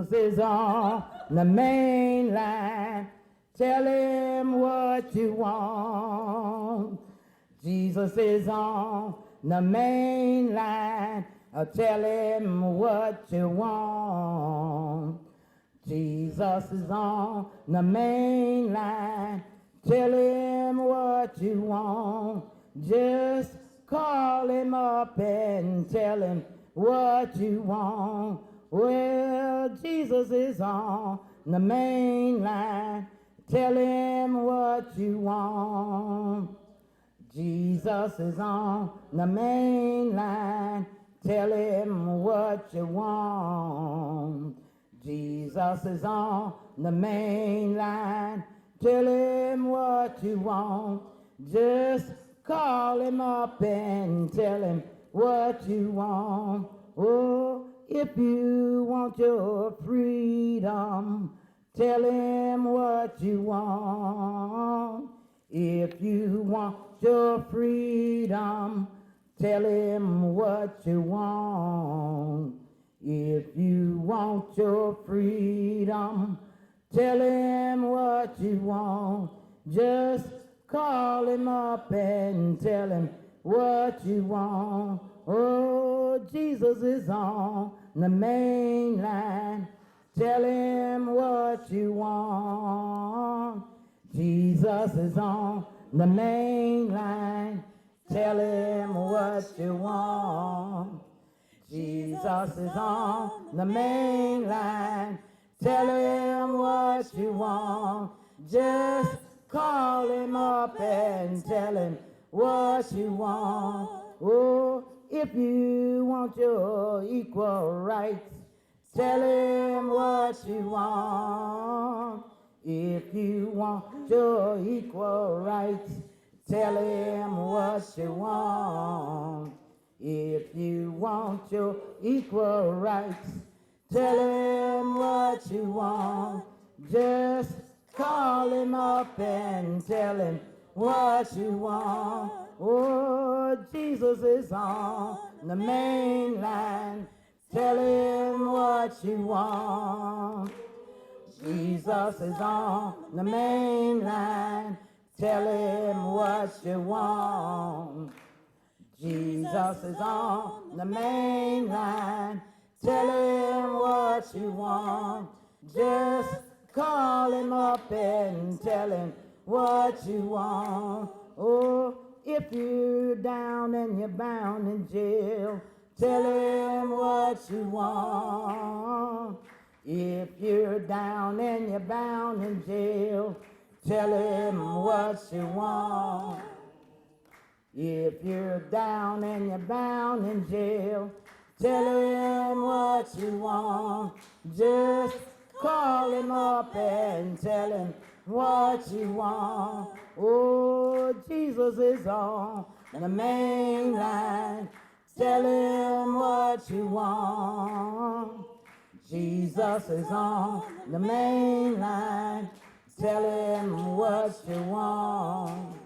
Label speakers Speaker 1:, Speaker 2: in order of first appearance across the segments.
Speaker 1: Jesus is on the main line. Tell him what you want. Jesus is on the main line. Tell him what you want. Jesus is on the main line. Tell him what you want. Just call him up and tell him what you want. Well, Jesus is on the main line. Tell him what you want. Jesus is on the main line. Tell him what you want. Jesus is on the main line. Tell him what you want. Just call him up and tell him what you want. Oh, if you want your freedom, tell him what you want. If you want your freedom, tell him what you want. If you want your freedom, tell him what you want. Just call him up and tell him what you want. Oh, Jesus is on the main line. Tell him what you want. Jesus is on the main line. Tell him what you want. Jesus is on the main line. Tell him what you want. Just call him up and tell him what you want. Oh, if you want your equal rights, tell him what you want. If you want your equal rights, tell him what you want. If you want your equal rights, tell him what you want. Just call him up and tell him what you want. Oh, Jesus is on the main line. Tell him what you want. Jesus is on the main line. Tell him what you want. Jesus is on the main line. Tell him what you want. Just call him up and tell him what you want. Oh, if you're down and you're bound in jail, tell him what you want. If you're down and you're bound in jail, tell him what you want. If you're down and you're bound in jail, tell him what you want. Just call him up and tell him what you want. Oh, Jesus is on the main line. Tell him what you want. Jesus is on the main line. Tell him what you want.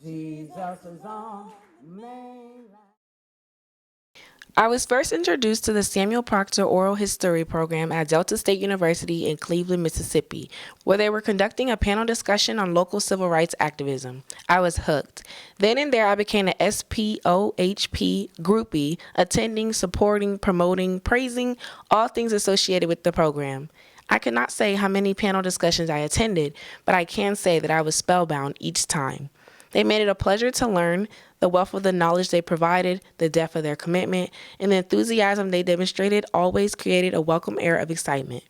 Speaker 1: Jesus is on the main line.
Speaker 2: I was first introduced to the Samuel Proctor Oral History program at Delta State University in Cleveland, Mississippi, where they were conducting a panel discussion on local civil rights activism. I was hooked. Then and there, I became an SPOHP groupie, attending, supporting, promoting, praising, all things associated with the program. I could not say how many panel discussions I attended, but I can say that I was spellbound each time. They made it a pleasure to learn. The wealth of the knowledge they provided, the depth of their commitment, and the enthusiasm they demonstrated always created a welcome air of excitement.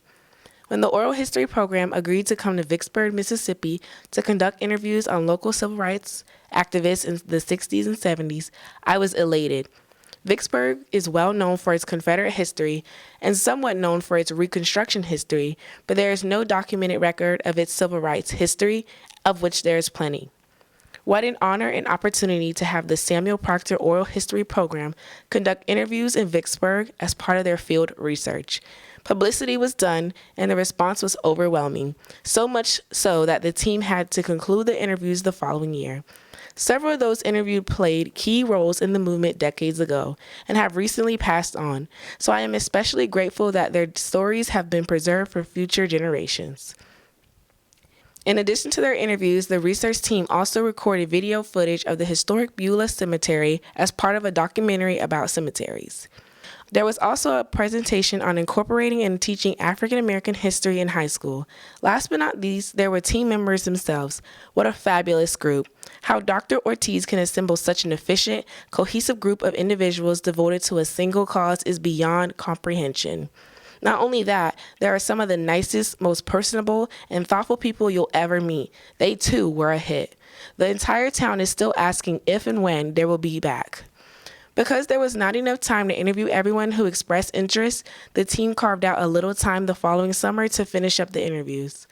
Speaker 2: When the Oral History program agreed to come to Vicksburg, Mississippi to conduct interviews on local civil rights activists in the 60s and 70s, I was elated. Vicksburg is well known for its Confederate history and somewhat known for its Reconstruction history, but there is no documented record of its civil rights history, of which there is plenty. What an honor and opportunity to have the Samuel Proctor Oral History Program conduct interviews in Vicksburg as part of their field research. Publicity was done, and the response was overwhelming, so much so that the team had to conclude the interviews the following year. Several of those interviewed played key roles in the movement decades ago and have recently passed on, so I am especially grateful that their stories have been preserved for future generations. In addition to their interviews, the research team also recorded video footage of the historic Beulah Cemetery as part of a documentary about cemeteries. There was also a presentation on incorporating and teaching African American history in high school. Last but not least, there were team members themselves. What a fabulous group. How Dr. Ortiz can assemble such an efficient, cohesive group of individuals devoted to a single cause is beyond comprehension. Not only that, there are some of the nicest, most personable, and thoughtful people you'll ever meet. They too were a hit. The entire town is still asking if and when they will be back. Because there was not enough time to interview everyone who expressed interest, the team carved out a little time the following summer to finish up the interviews.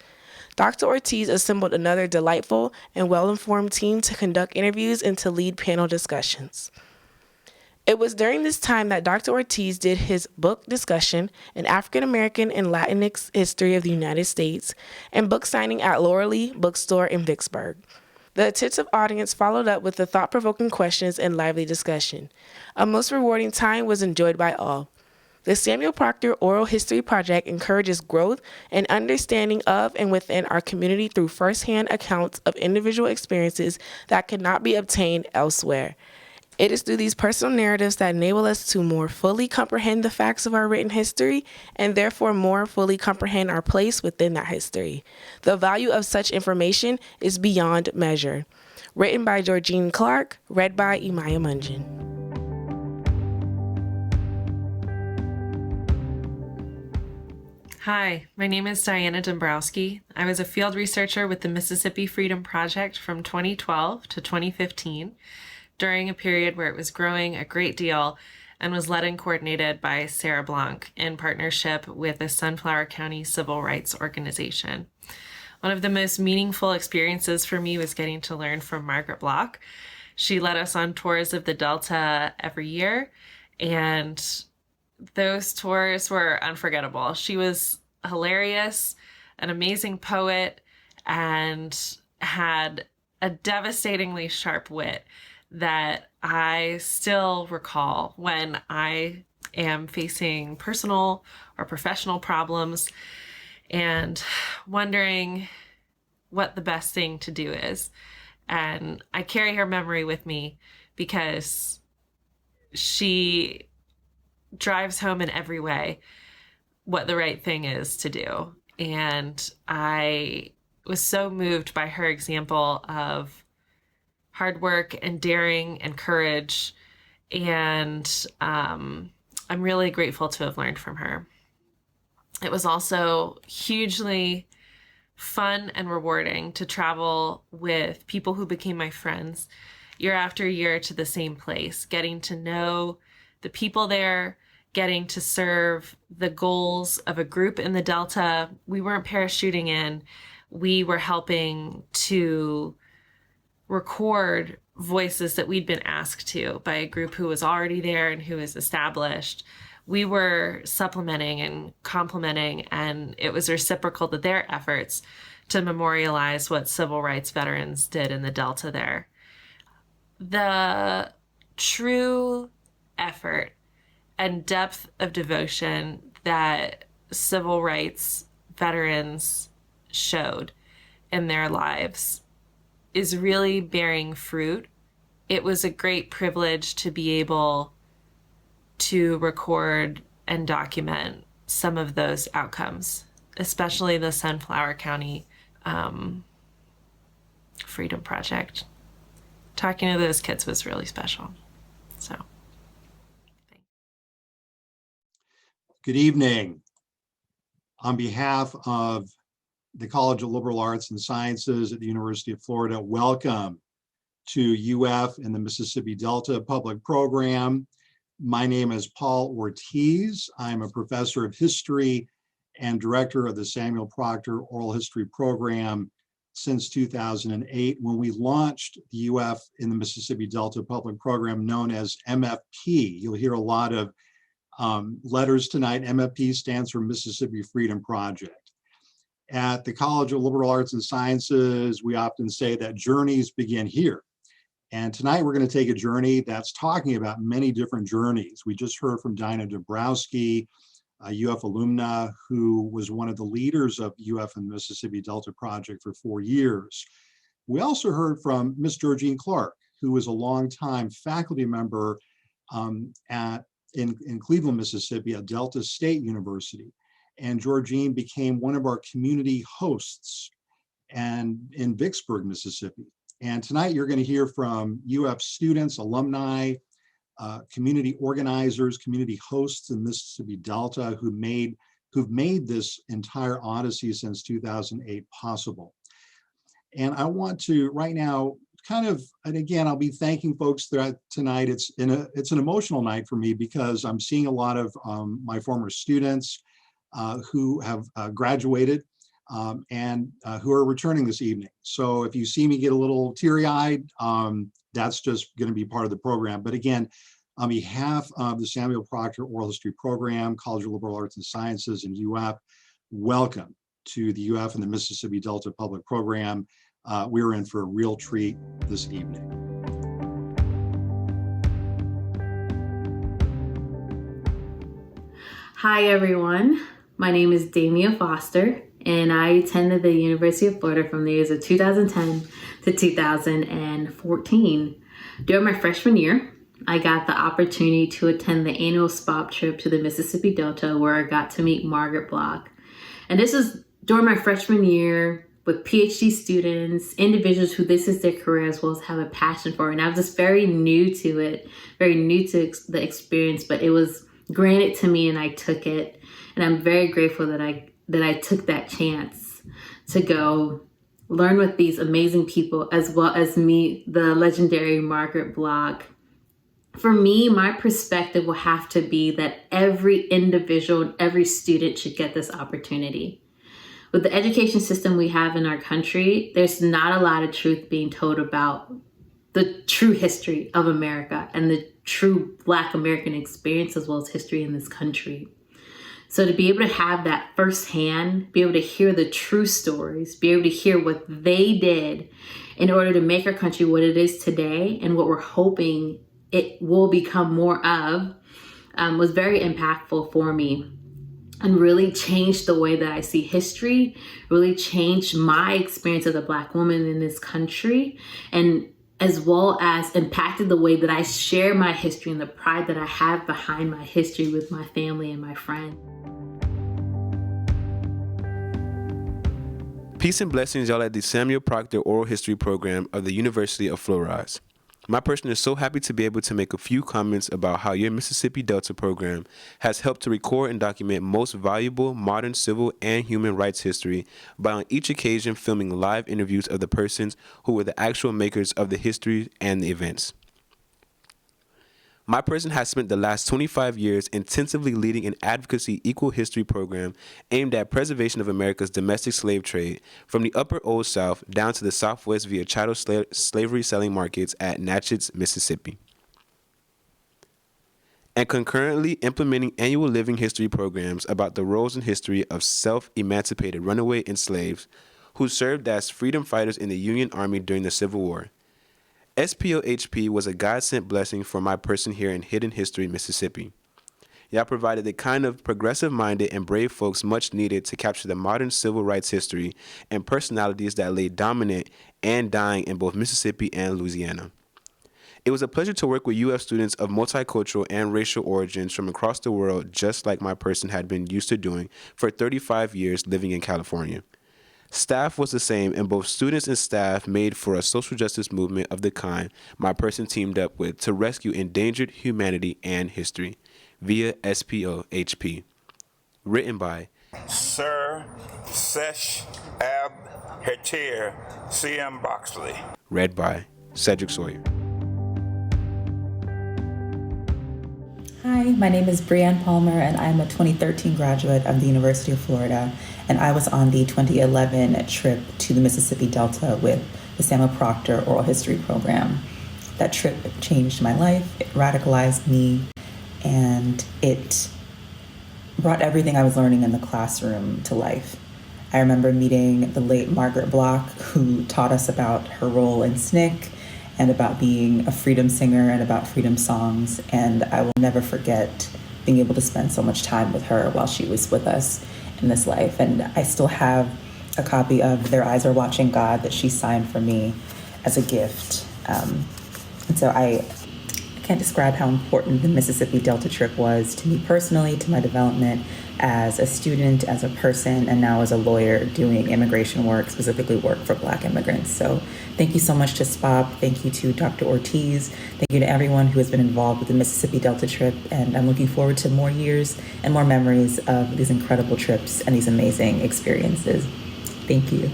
Speaker 2: Dr. Ortiz assembled another delightful and well-informed team to conduct interviews and to lead panel discussions. It was during this time that Dr. Ortiz did his book discussion, An African American and Latinx History of the United States, and book signing at Laura Lee Bookstore in Vicksburg. The attentive audience followed up with the thought-provoking questions and lively discussion. A most rewarding time was enjoyed by all. The Samuel Proctor Oral History Project encourages growth and understanding of and within our community through firsthand accounts of individual experiences that cannot be obtained elsewhere. It is through these personal narratives that enable us to more fully comprehend the facts of our written history and therefore more fully comprehend our place within that history. The value of such information is beyond measure. Written by Georgene Clark, read by Imaya Munjin.
Speaker 3: Hi, my name is Diana Dombrowski. I was a field researcher with the Mississippi Freedom Project from 2012 to 2015. During a period where it was growing a great deal and was led and coordinated by Sarah Blanc in partnership with the Sunflower County Civil Rights Organization. One of the most meaningful experiences for me was getting to learn from Margaret Block. She led us on tours of the Delta every year, and those tours were unforgettable. She was hilarious, an amazing poet, and had a devastatingly sharp wit that I still recall when I am facing personal or professional problems and wondering what the best thing to do is. And I carry her memory with me because she drives home in every way what the right thing is to do. And I was so moved by her example of hard work and daring and courage. And I'm really grateful to have learned from her. It was also hugely fun and rewarding to travel with people who became my friends year after year to the same place, getting to know the people there, getting to serve the goals of a group in the Delta. We weren't parachuting in. We were helping to record voices that we'd been asked to by a group who was already there and who was established. We were supplementing and complementing, and it was reciprocal to their efforts to memorialize what civil rights veterans did in the Delta there. The true effort and depth of devotion that civil rights veterans showed in their lives is really bearing fruit. It was a great privilege to be able to record and document some of those outcomes, especially the Sunflower County Freedom Project. Talking to those kids was really special. So,
Speaker 4: good evening. On behalf of the College of Liberal Arts and Sciences at the University of Florida, welcome to UF and the Mississippi Delta Public Program. My name is Paul Ortiz. I'm a professor of history and director of the Samuel Proctor Oral History Program since 2008 when we launched the UF in the Mississippi Delta Public Program known as MFP. You'll hear a lot of letters tonight. MFP stands for Mississippi Freedom Project. At the College of Liberal Arts and Sciences, we often say that journeys begin here. And tonight we're going to take a journey that's talking about many different journeys. We just heard from Dinah Dombrowski, a UF alumna who was one of the leaders of UF and Mississippi Delta Project for 4 years. We also heard from Miss Georgene Clark, who was a longtime faculty member in Cleveland, Mississippi at Delta State University. And Georgene became one of our community hosts and in Vicksburg, Mississippi. And tonight you're going to hear from UF students, alumni, community organizers, community hosts in Mississippi Delta who've made this entire odyssey since 2008 possible. And I want to right now and again, I'll be thanking folks throughout tonight. It's an emotional night for me because I'm seeing a lot of my former students who have graduated and who are returning this evening. So if you see me get a little teary-eyed, that's just going to be part of the program. But again, on behalf of the Samuel Proctor Oral History Program, College of Liberal Arts and Sciences, and UF, welcome to the UF and the Mississippi Delta Public Program. We're in for a real treat this evening.
Speaker 5: Hi, everyone. My name is Diamia Foster, and I attended the University of Florida from the years of 2010 to 2014. During my freshman year, I got the opportunity to attend the annual SPOP trip to the Mississippi Delta, where I got to meet Margaret Block. And this was during my freshman year with PhD students, individuals who this is their career as well as have a passion for it. And I was just very new to it, very new to the experience, but it was granted to me and I took it. And I'm very grateful that I took that chance to go learn with these amazing people as well as meet the legendary Margaret Block. For me, my perspective will have to be that every individual and every student should get this opportunity. With the education system we have in our country, there's not a lot of truth being told about the true history of America and the true Black American experience as well as history in this country. So to be able to have that firsthand, be able to hear the true stories, be able to hear what they did in order to make our country what it is today and what we're hoping it will become more of, was very impactful for me and really changed the way that I see history, really changed my experience as a Black woman in this country, and as well as impacted the way that I share my history and the pride that I have behind my history with my family and my friends.
Speaker 6: Peace and blessings, y'all, at the Samuel Proctor Oral History Program of the University of Florida. My person is so happy to be able to make a few comments about how your Mississippi Delta program has helped to record and document most valuable modern civil and human rights history by on each occasion filming live interviews of the persons who were the actual makers of the history and the events. My person has spent the last 25 years intensively leading an advocacy equal history program aimed at preservation of America's domestic slave trade from the upper Old South down to the Southwest via chattel slavery selling markets at Natchez, Mississippi. And concurrently implementing annual living history programs about the roles and history of self-emancipated runaway enslaved who served as freedom fighters in the Union Army during the Civil War. SPOHP was a God-sent blessing for my person here in Hidden History, Mississippi. Y'all provided the kind of progressive-minded and brave folks much needed to capture the modern civil rights history and personalities that lay dominant and dying in both Mississippi and Louisiana. It was a pleasure to work with UF students of multicultural and racial origins from across the world, just like my person had been used to doing for 35 years living in California. Staff was the same, and both students and staff made for a social justice movement of the kind my person teamed up with to rescue endangered humanity and history via SPOHP. Written by
Speaker 7: Sir Seshsh Ab Heter C.M. Boxley.
Speaker 6: Read by Cedric Sawyer.
Speaker 8: Hi, my name is Breanne Palmer, and I'm a 2013 graduate of the University of Florida. And I was on the 2011 trip to the Mississippi Delta with the Samuel Proctor Oral History Program. That trip changed my life, it radicalized me, and it brought everything I was learning in the classroom to life. I remember meeting the late Margaret Block, who taught us about her role in SNCC and about being a freedom singer and about freedom songs. And I will never forget being able to spend so much time with her while she was with us in this life. And I still have a copy of Their Eyes Are Watching God that she signed for me as a gift. And so I can't describe how important the Mississippi Delta trip was to me personally, to my development as a student, as a person, and now as a lawyer doing immigration work, specifically work for Black immigrants. So thank you so much to SPOP. Thank you to Dr. Ortiz. Thank you to everyone who has been involved with the Mississippi Delta trip. And I'm looking forward to more years and more memories of these incredible trips and these amazing experiences. Thank you.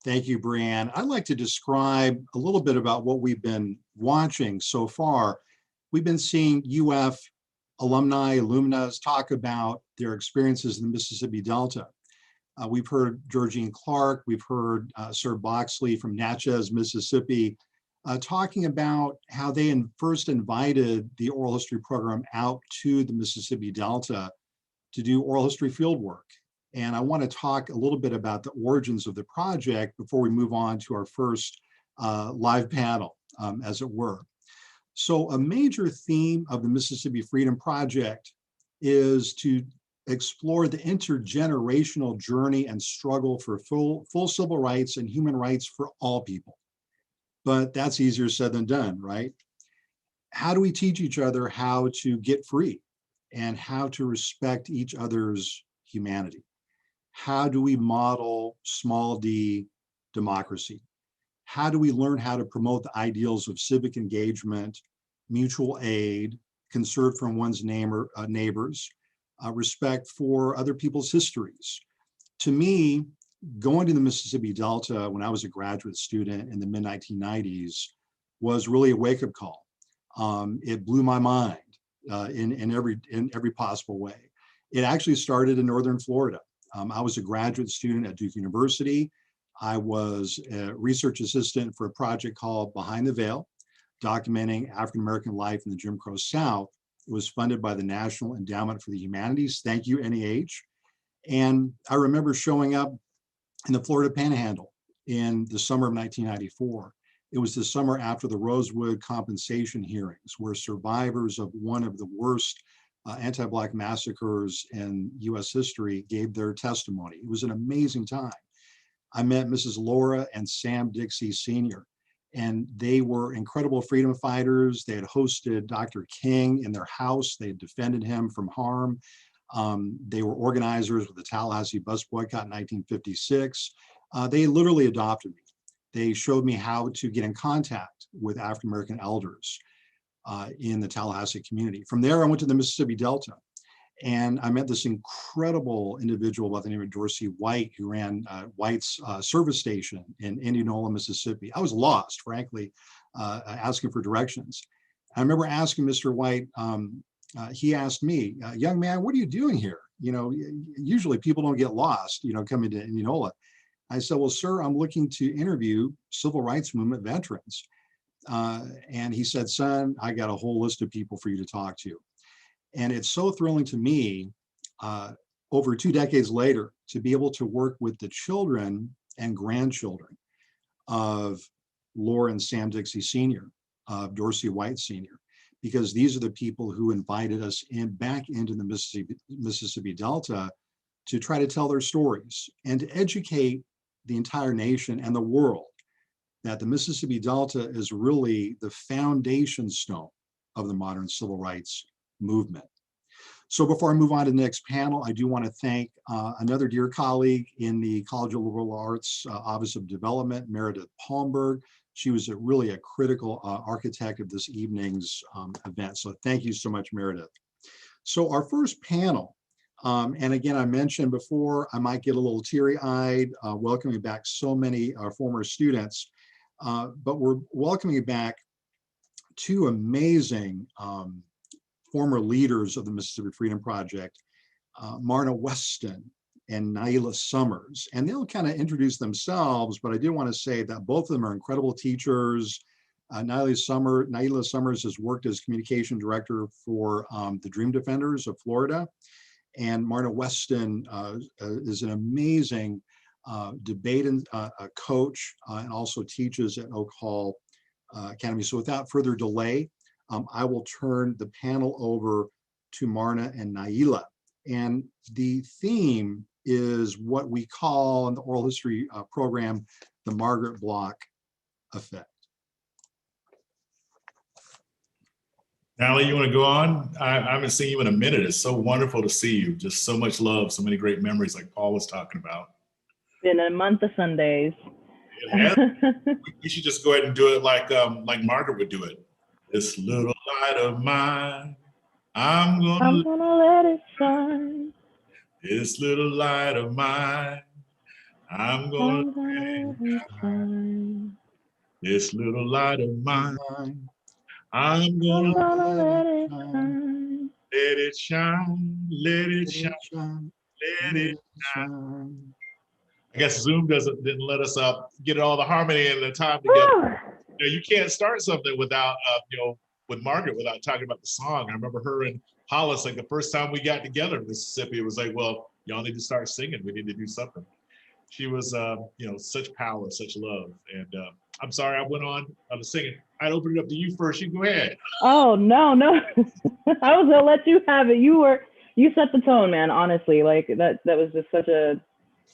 Speaker 4: Thank you, Breanne. I'd like to describe a little bit about what we've been watching so far. We've been seeing UF alumni, alumnas talk about their experiences in the Mississippi Delta. We've heard Georgene Clark, we've heard Sir Boxley from Natchez, Mississippi, talking about how they first invited the oral history program out to the Mississippi Delta to do oral history field work. And I want to talk a little bit about the origins of the project before we move on to our first live panel, as it were. So a major theme of the Mississippi Freedom Project is to explore the intergenerational journey and struggle for full civil rights and human rights for all people. But that's easier said than done, right? How do we teach each other how to get free and how to respect each other's humanity? How do we model small d democracy? How do we learn how to promote the ideals of civic engagement, mutual aid, concern for one's neighbors, respect for other people's histories? To me, going to the Mississippi Delta when I was a graduate student in the mid-1990s was really a wake-up call. It blew my mind in every possible way. It actually started in Northern Florida. I was a graduate student at Duke University. I was a research assistant for a project called Behind the Veil, documenting African-American life in the Jim Crow South. It was funded by the National Endowment for the Humanities. Thank you, NEH. And I remember showing up in the Florida Panhandle in the summer of 1994. It was the summer after the Rosewood compensation hearings, where survivors of one of the worst anti-Black massacres in US history gave their testimony. It was an amazing time. I met Mrs. Laura and Sam Dixie Sr., and they were incredible freedom fighters. They had hosted Dr. King in their house. They had defended him from harm. They were organizers with the Tallahassee bus boycott in 1956. They literally adopted me. They showed me how to get in contact with African-American elders in the Tallahassee community. From there, I went to the Mississippi Delta, and I met this incredible individual by the name of Dorsey White, who ran White's service station in Indianola, Mississippi. I was lost, frankly, asking for directions. I remember asking Mr. White, he asked me, young man, what are you doing here? You know, usually people don't get lost, you know, coming to Indianola. I said, well, sir, I'm looking to interview civil rights movement veterans. And he said, son, I got a whole list of people for you to talk to. And it's so thrilling to me, over 2 decades later, to be able to work with the children and grandchildren of Laura and Sam Dixie Sr., of Dorsey White Sr., because these are the people who invited us back into the Mississippi Delta to try to tell their stories and to educate the entire nation and the world that the Mississippi Delta is really the foundation stone of the modern civil rights movement. So before I move on to the next panel, I do want to thank another dear colleague in the College of Liberal Arts Office of Development, Meredith Palmberg. She was really a critical architect of this evening's event. So thank you so much, Meredith. So our first panel, and again, I mentioned before, I might get a little teary-eyed welcoming back so many former students, but we're welcoming back two amazing former leaders of the Mississippi Freedom Project, Marna Weston and Naila Summers. And they'll kind of introduce themselves, but I do want to say that both of them are incredible teachers. Naila Summers has worked as communication director for the Dream Defenders of Florida. And Marna Weston is an amazing debate coach and also teaches at Oak Hall Academy. So without further delay, I will turn the panel over to Marna and Naila. And the theme is what we call in the oral history program, the Margaret Block effect.
Speaker 9: Natalie, you want to go on? I haven't seen you in a minute. It's so wonderful to see you. Just so much love, so many great memories like Paul was talking about.
Speaker 10: Been a month of Sundays.
Speaker 9: We should just go ahead and do it like Margaret would do it. This little light of mine, I'm gonna
Speaker 10: let it shine.
Speaker 9: This little light of mine, I'm gonna let it shine. This little light of mine, I'm gonna let it shine. Let it shine, let it shine, let it shine. I guess Zoom didn't let us get all the harmony and the time together. You can't start something without with Margaret without talking about the song. I remember her and Hollis, like the first time we got together in Mississippi, it was like, well, y'all need to start singing. We need to do something. She was, such power, such love. And I'm sorry, I went on the singing. I'd open it up to you first. You go ahead.
Speaker 10: Oh, no. I was gonna let you have it. You set the tone, man, honestly. Like that was just such a,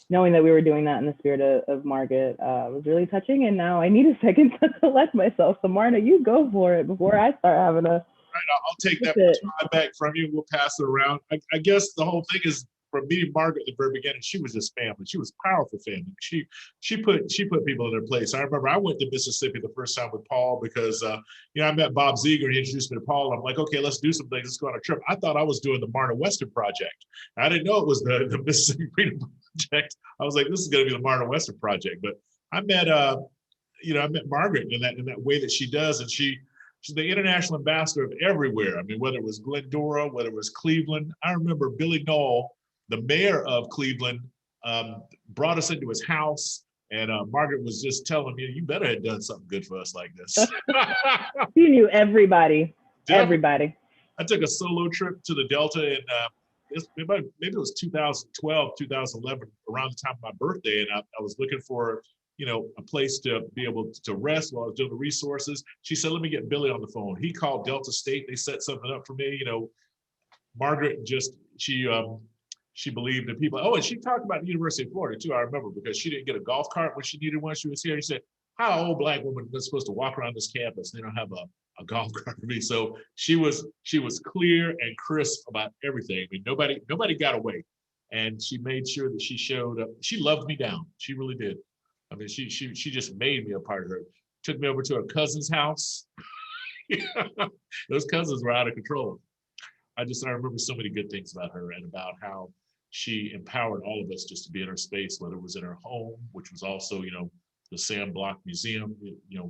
Speaker 10: knowing that we were doing that in the spirit of Margaret was really touching. And now I need a second to collect myself. So Marna, you go for it before I start having a.
Speaker 9: Right, I'll take that baton back from you. We'll pass it around. I guess the whole thing is, from meeting Margaret at the very beginning, she was just family. She was powerful family. She put people in their place. I remember I went to Mississippi the first time with Paul because I met Bob Ziegler. He introduced me to Paul. I'm like, okay, let's do some things. Let's go on a trip. I thought I was doing the Marna Weston Project. I didn't know it was the Mississippi Freedom Project. I was like, this is going to be the Marna Weston Project. But I met Margaret in that way that she does, and she's the international ambassador of everywhere. I mean, whether it was Glendora, whether it was Cleveland. I remember Billy Knoll, the mayor of Cleveland, brought us into his house, and Margaret was just telling me, you better have done something good for us like this.
Speaker 10: You knew everybody.
Speaker 9: Everybody. I took a solo trip to the Delta, and maybe it was 2012, 2011, around the time of my birthday, and I was looking for a place to be able to rest while I was doing the resources. She said, let me get Billy on the phone. He called Delta State. They set something up for me. Margaret she believed in people. Oh, and she talked about the University of Florida too, I remember, because she didn't get a golf cart when she needed one. She was here. She said, how an old Black woman is supposed to walk around this campus? They don't have a golf cart for me. So she was clear and crisp about everything. I mean, nobody got away. And she made sure that she showed up. She loved me down. She really did. I mean, she just made me a part of her. Took me over to her cousin's house. Those cousins were out of control. I remember so many good things about her and about how she empowered all of us just to be in her space, whether it was in her home, which was also, the Sam Block Museum,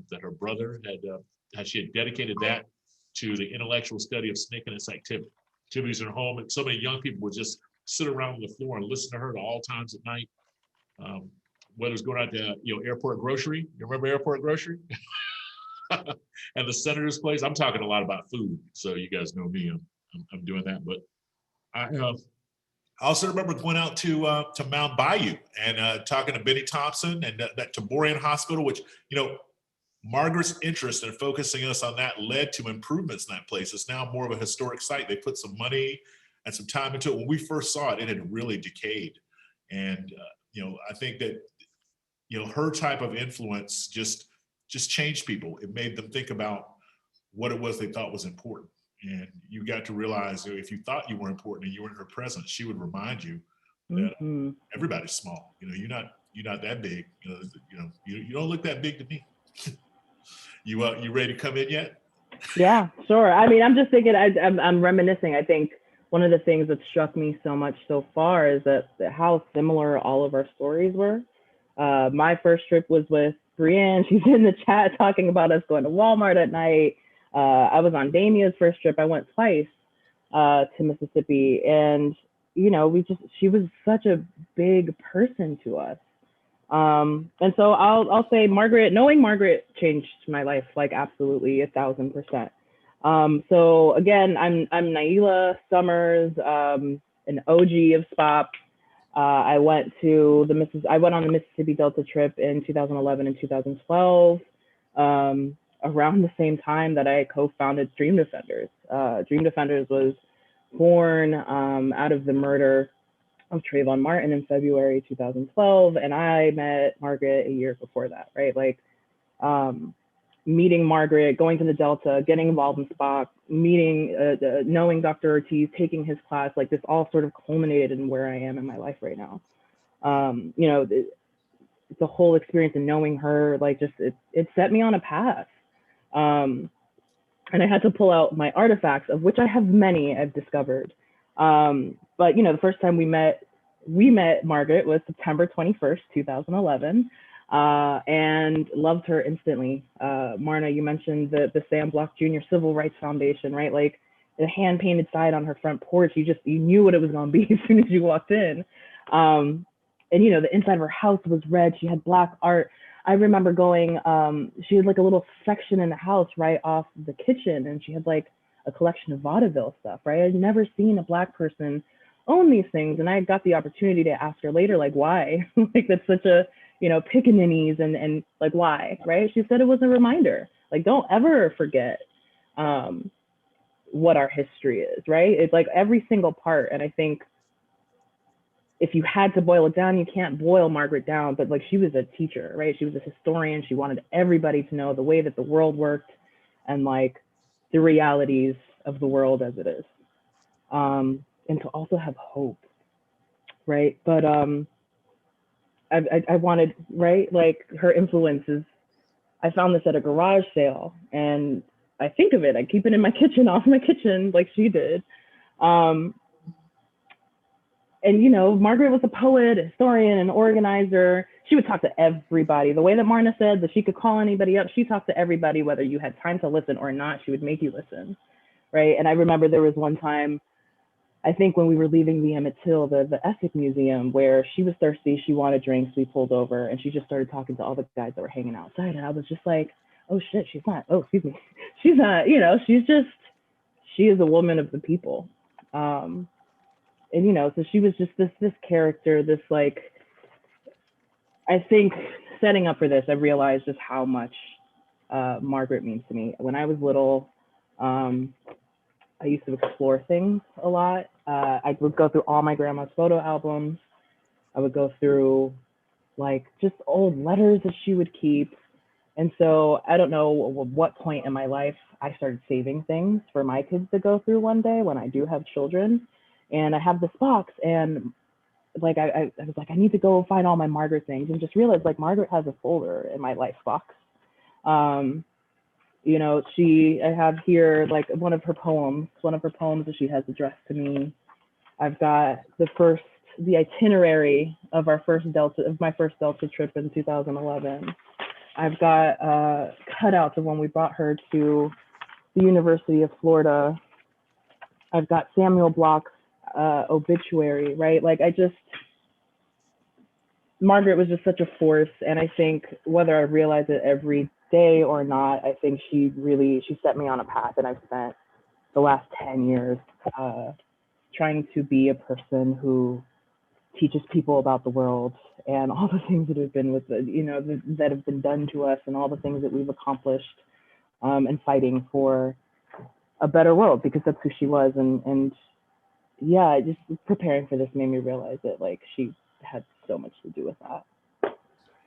Speaker 9: that her brother had she had dedicated that to the intellectual study of SNCC and its activities in her home. And so many young people would just sit around on the floor and listen to her at all times at night. Whether it was going out to, Airport Grocery. You remember Airport Grocery? And the Senator's Place. I'm talking a lot about food, so you guys know me. I'm doing that, but I also remember going out to Mount Bayou and talking to Benny Thompson and that Taborian Hospital, which, Margaret's interest in focusing us on that led to improvements in that place. It's now more of a historic site. They put some money and some time into it. When we first saw it, it had really decayed. And, I think that, her type of influence just changed people. It made them think about what it was they thought was important. And you got to realize if you thought you were important and you were in her presence, she would remind you that everybody's small. You're not that big. You don't look that big to me. You ready to come in yet?
Speaker 10: Yeah, sure. I mean, I'm just thinking. I'm reminiscing. I think one of the things that struck me so much so far is that how similar all of our stories were. My first trip was with Breanne. She's in the chat talking about us going to Walmart at night. I was on Damia's first trip. I went twice. to Mississippi. And, you know, she was such a big person to us. And so I'll say knowing Margaret changed my life, like absolutely 1,000%. So again, I'm Naila Summers, an OG of SPOP. I went on the Mississippi Delta trip in 2011 and 2012, around the same time that I co-founded Dream Defenders. Dream Defenders was born out of the murder of Trayvon Martin in February 2012, and I met Margaret a year before that, right? Like, meeting Margaret, going to the Delta, getting involved in SPOC, knowing Dr. Ortiz, taking his class, like this all sort of culminated in where I am in my life right now. You know, the whole experience and knowing her, like it set me on a path. And I had to pull out my artifacts, of which I have many I've discovered. But, you know, the first time we met Margaret was September 21st, 2011. And loved her instantly. Marna, you mentioned the Sam Block Jr. Civil Rights Foundation, right? Like the hand-painted sign on her front porch, you knew what it was gonna be as soon as you walked in. And you know, the inside of her house was red. She had Black art. I remember going, she had like a little section in the house right off the kitchen, and she had like a collection of vaudeville stuff, right? I'd never seen a Black person own these things. And I got the opportunity to ask her later, like, why? Like, that's such a, you know, pickaninnies and like, why, right? She said it was a reminder, like, don't ever forget what our history is, right? It's like every single part. And I think if you had to boil it down, you can't boil Margaret down, but like, she was a teacher, right? She was a historian. She wanted everybody to know the way that the world worked and like the realities of the world as it is. And to also have hope, right? But I wanted, right? Like her influences, I found this at a garage sale and I think of it, I keep it in my kitchen, off my kitchen, like she did. And, you know, Margaret was a poet, a historian, an organizer. She would talk to everybody. The way that Marna said that she could call anybody up, she talked to everybody, whether you had time to listen or not, she would make you listen, right? And I remember there was one time, I think when we were leaving the Emmett Till, the Essex Museum, where she was thirsty, she wanted drinks, we pulled over, and she just started talking to all the guys that were hanging outside. And I was just like, oh shit, she's not, you know, she is a woman of the people. And, you know, so she was just this character, this like, I think setting up for this, I realized just how much Margaret means to me. When I was little, I used to explore things a lot. I would go through all my grandma's photo albums. I would go through like just old letters that she would keep. And so I don't know what point in my life I started saving things for my kids to go through one day when I do have children. And I have this box and like, I was like, I need to go find all my Margaret things, and just realized like Margaret has a folder in my life box. You know, I have here like one of her poems that she has addressed to me. I've got the itinerary of my first Delta trip in 2011. I've got cutouts of when we brought her to the University of Florida. I've got Samuel Block's obituary, right? Like Margaret was just such a force. And I think whether I realize it every day or not, I think she set me on a path, and I've spent the last 10 years trying to be a person who teaches people about the world and all the things that have been that have been done to us, and all the things that we've accomplished, and fighting for a better world, because that's who she was. And yeah, just preparing for this made me realize that like she had so much to do with that.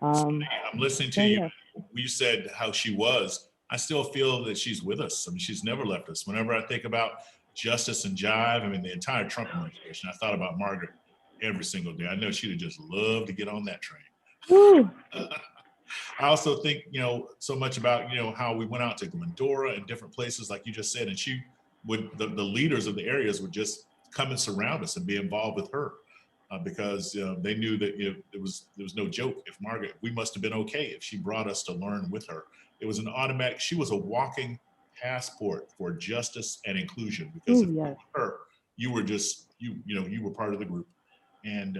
Speaker 9: I'm listening to you. You said how she was. I still feel that she's with us. I mean, she's never left us. Whenever I think about justice and jive, I mean, the entire Trump administration, I thought about Margaret every single day. I know she'd have just loved to get on that train. I also think, you know, so much about, you know, how we went out to Glendora and different places, like you just said, and she would, the leaders of the areas would just come and surround us and be involved with her. Because they knew that there was no joke. If Margaret, we must have been okay if she brought us to learn with her. It was an automatic. She was a walking passport for justice and inclusion, because
Speaker 10: Ooh, yes.
Speaker 9: her, you were just, you were part of the group. And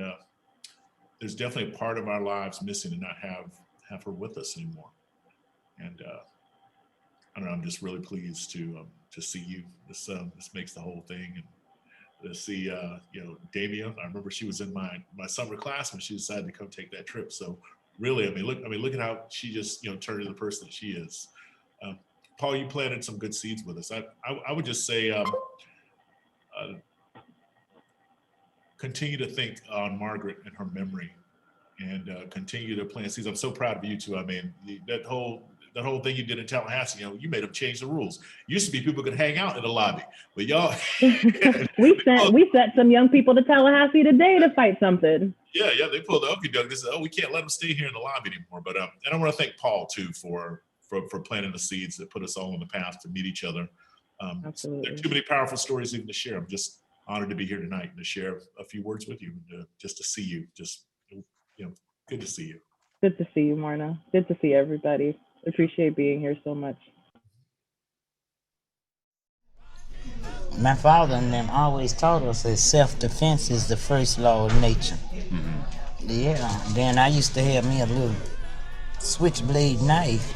Speaker 9: there's definitely a part of our lives missing to not have her with us anymore. And I don't know, I'm just really pleased to see you. This makes the whole thing. And to see, Diamia, I remember she was in my summer class when she decided to come take that trip. So really, look at how she just, turned into the person that she is. Paul, you planted some good seeds with us. I would just say, continue to think on Margaret and her memory, and continue to plant seeds. I'm so proud of you too. I mean, that whole thing you did in Tallahassee, you made them change the rules. Used to be people could hang out in the lobby, but y'all.
Speaker 10: we sent some young people to Tallahassee today to fight something.
Speaker 9: Yeah, they pulled the okey doke. They said, "Oh, we can't let them stay here in the lobby anymore." But and I want to thank Paul too for planting the seeds that put us all on the path to meet each other.
Speaker 10: Absolutely.
Speaker 9: There are too many powerful stories even to share. I'm just honored to be here tonight and to share a few words with you, and just to see you. Just good to see you.
Speaker 10: Good to see you, Marna. Good to see everybody. Appreciate being here so much.
Speaker 1: My father and them always taught us that self-defense is the first law of nature. Mm-hmm. Yeah. Then I used to have me a little switchblade knife.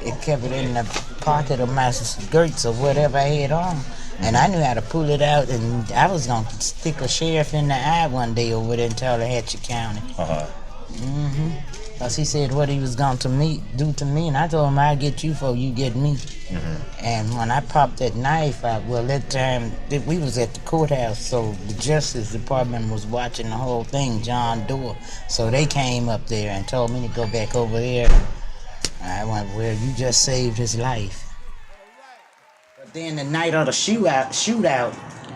Speaker 1: It kept it in the pocket of my skirts or whatever I had on. And I knew how to pull it out, and I was going to stick a sheriff in the eye one day over there in Tallahatchie County. Uh-huh. Mm-hmm. Because he said what he was going to do to me, and I told him I'd get you before you get me. Mm-hmm. And when I popped that knife out, well, that time, we was at the courthouse, so the Justice Department was watching the whole thing, John Doe. So they came up there and told me to go back over there. I went, well, you just saved his life. But then the night of the shootout,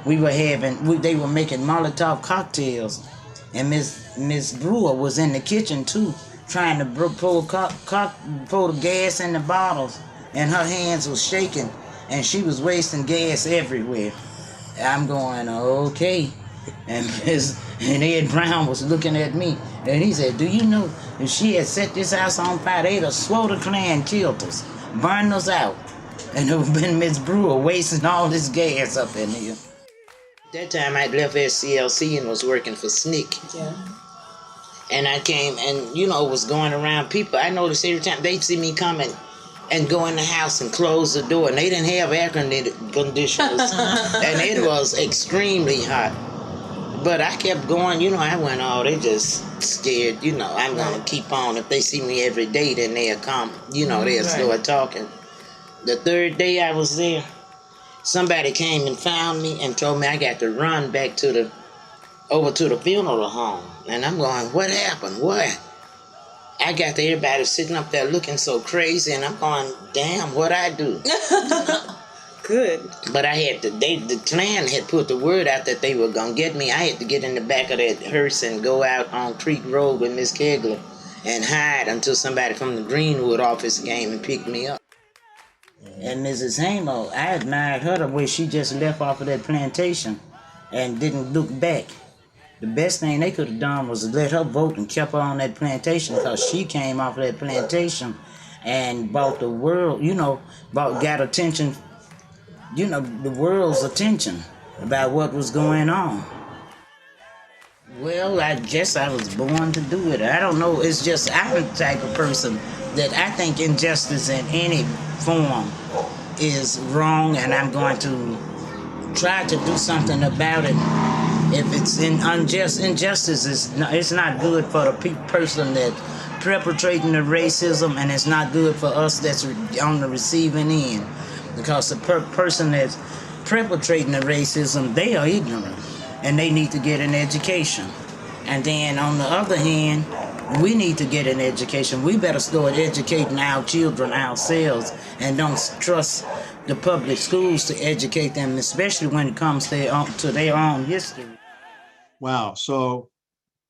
Speaker 1: they were making Molotov cocktails, and Miss Brewer was in the kitchen too, trying to pull the gas in the bottles, and her hands was shaking, and she was wasting gas everywhere. I'm going, okay. And Ed Brown was looking at me, and he said, do you know if she had set this house on fire, they'd have swore the Klan killed us, burned us out. And it would have been Miss Brewer wasting all this gas up in here. At that time, I'd left SCLC and was working for SNCC. Yeah. And I came and, was going around people. I noticed every time they'd see me coming and go in the house and close the door. And they didn't have air conditioners. And it was extremely hot. But I kept going, I went, they just scared, I'm going to keep on. If they see me every day, then they'll come, they'll start talking. The third day I was there, somebody came and found me and told me I got to run back over to the funeral home. And I'm going, what happened? What? I got everybody sitting up there looking so crazy, and I'm going, damn, what I do? Good. But I had the Klan had put the word out that they were going to get me. I had to get in the back of that hearse and go out on Creek Road with Miss Kegler and hide until somebody from the Greenwood office came and picked me up. And Mrs. Hamo, I admired her the way she just left off of that plantation and didn't look back. The best thing they could have done was let her vote and kept her on that plantation, because she came off of that plantation and brought the world, got attention, the world's attention about what was going on. Well, I guess I was born to do it. I don't know. It's just I'm the type of person that I think injustice in any form is wrong, and I'm going to try to do something about it. If it's injustice it's not good for the person that's perpetrating the racism, and it's not good for us that's on the receiving end, because the person that's perpetrating the racism, they are ignorant, and they need to get an education. And then on the other hand, we need to get an education. We better start educating our children ourselves, and don't trust the public schools to educate them, especially when it comes to their own history.
Speaker 4: Wow. So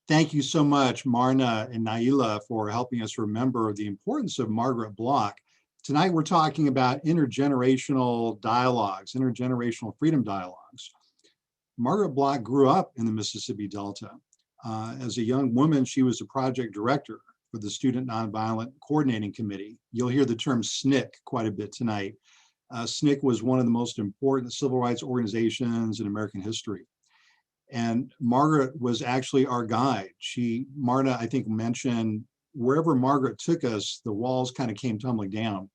Speaker 4: thank you so much, Marna and Naila, for helping us remember the importance of Margaret Block. Tonight, we're talking about intergenerational dialogues, intergenerational freedom dialogues. Margaret Block grew up in the Mississippi Delta. As a young woman, she was the project director for the Student Nonviolent Coordinating Committee. You'll hear the term SNCC quite a bit tonight. SNCC was one of the most important civil rights organizations in American history. And Margaret was actually our guide. Marta, I think, mentioned wherever Margaret took us, the walls kind of came tumbling down.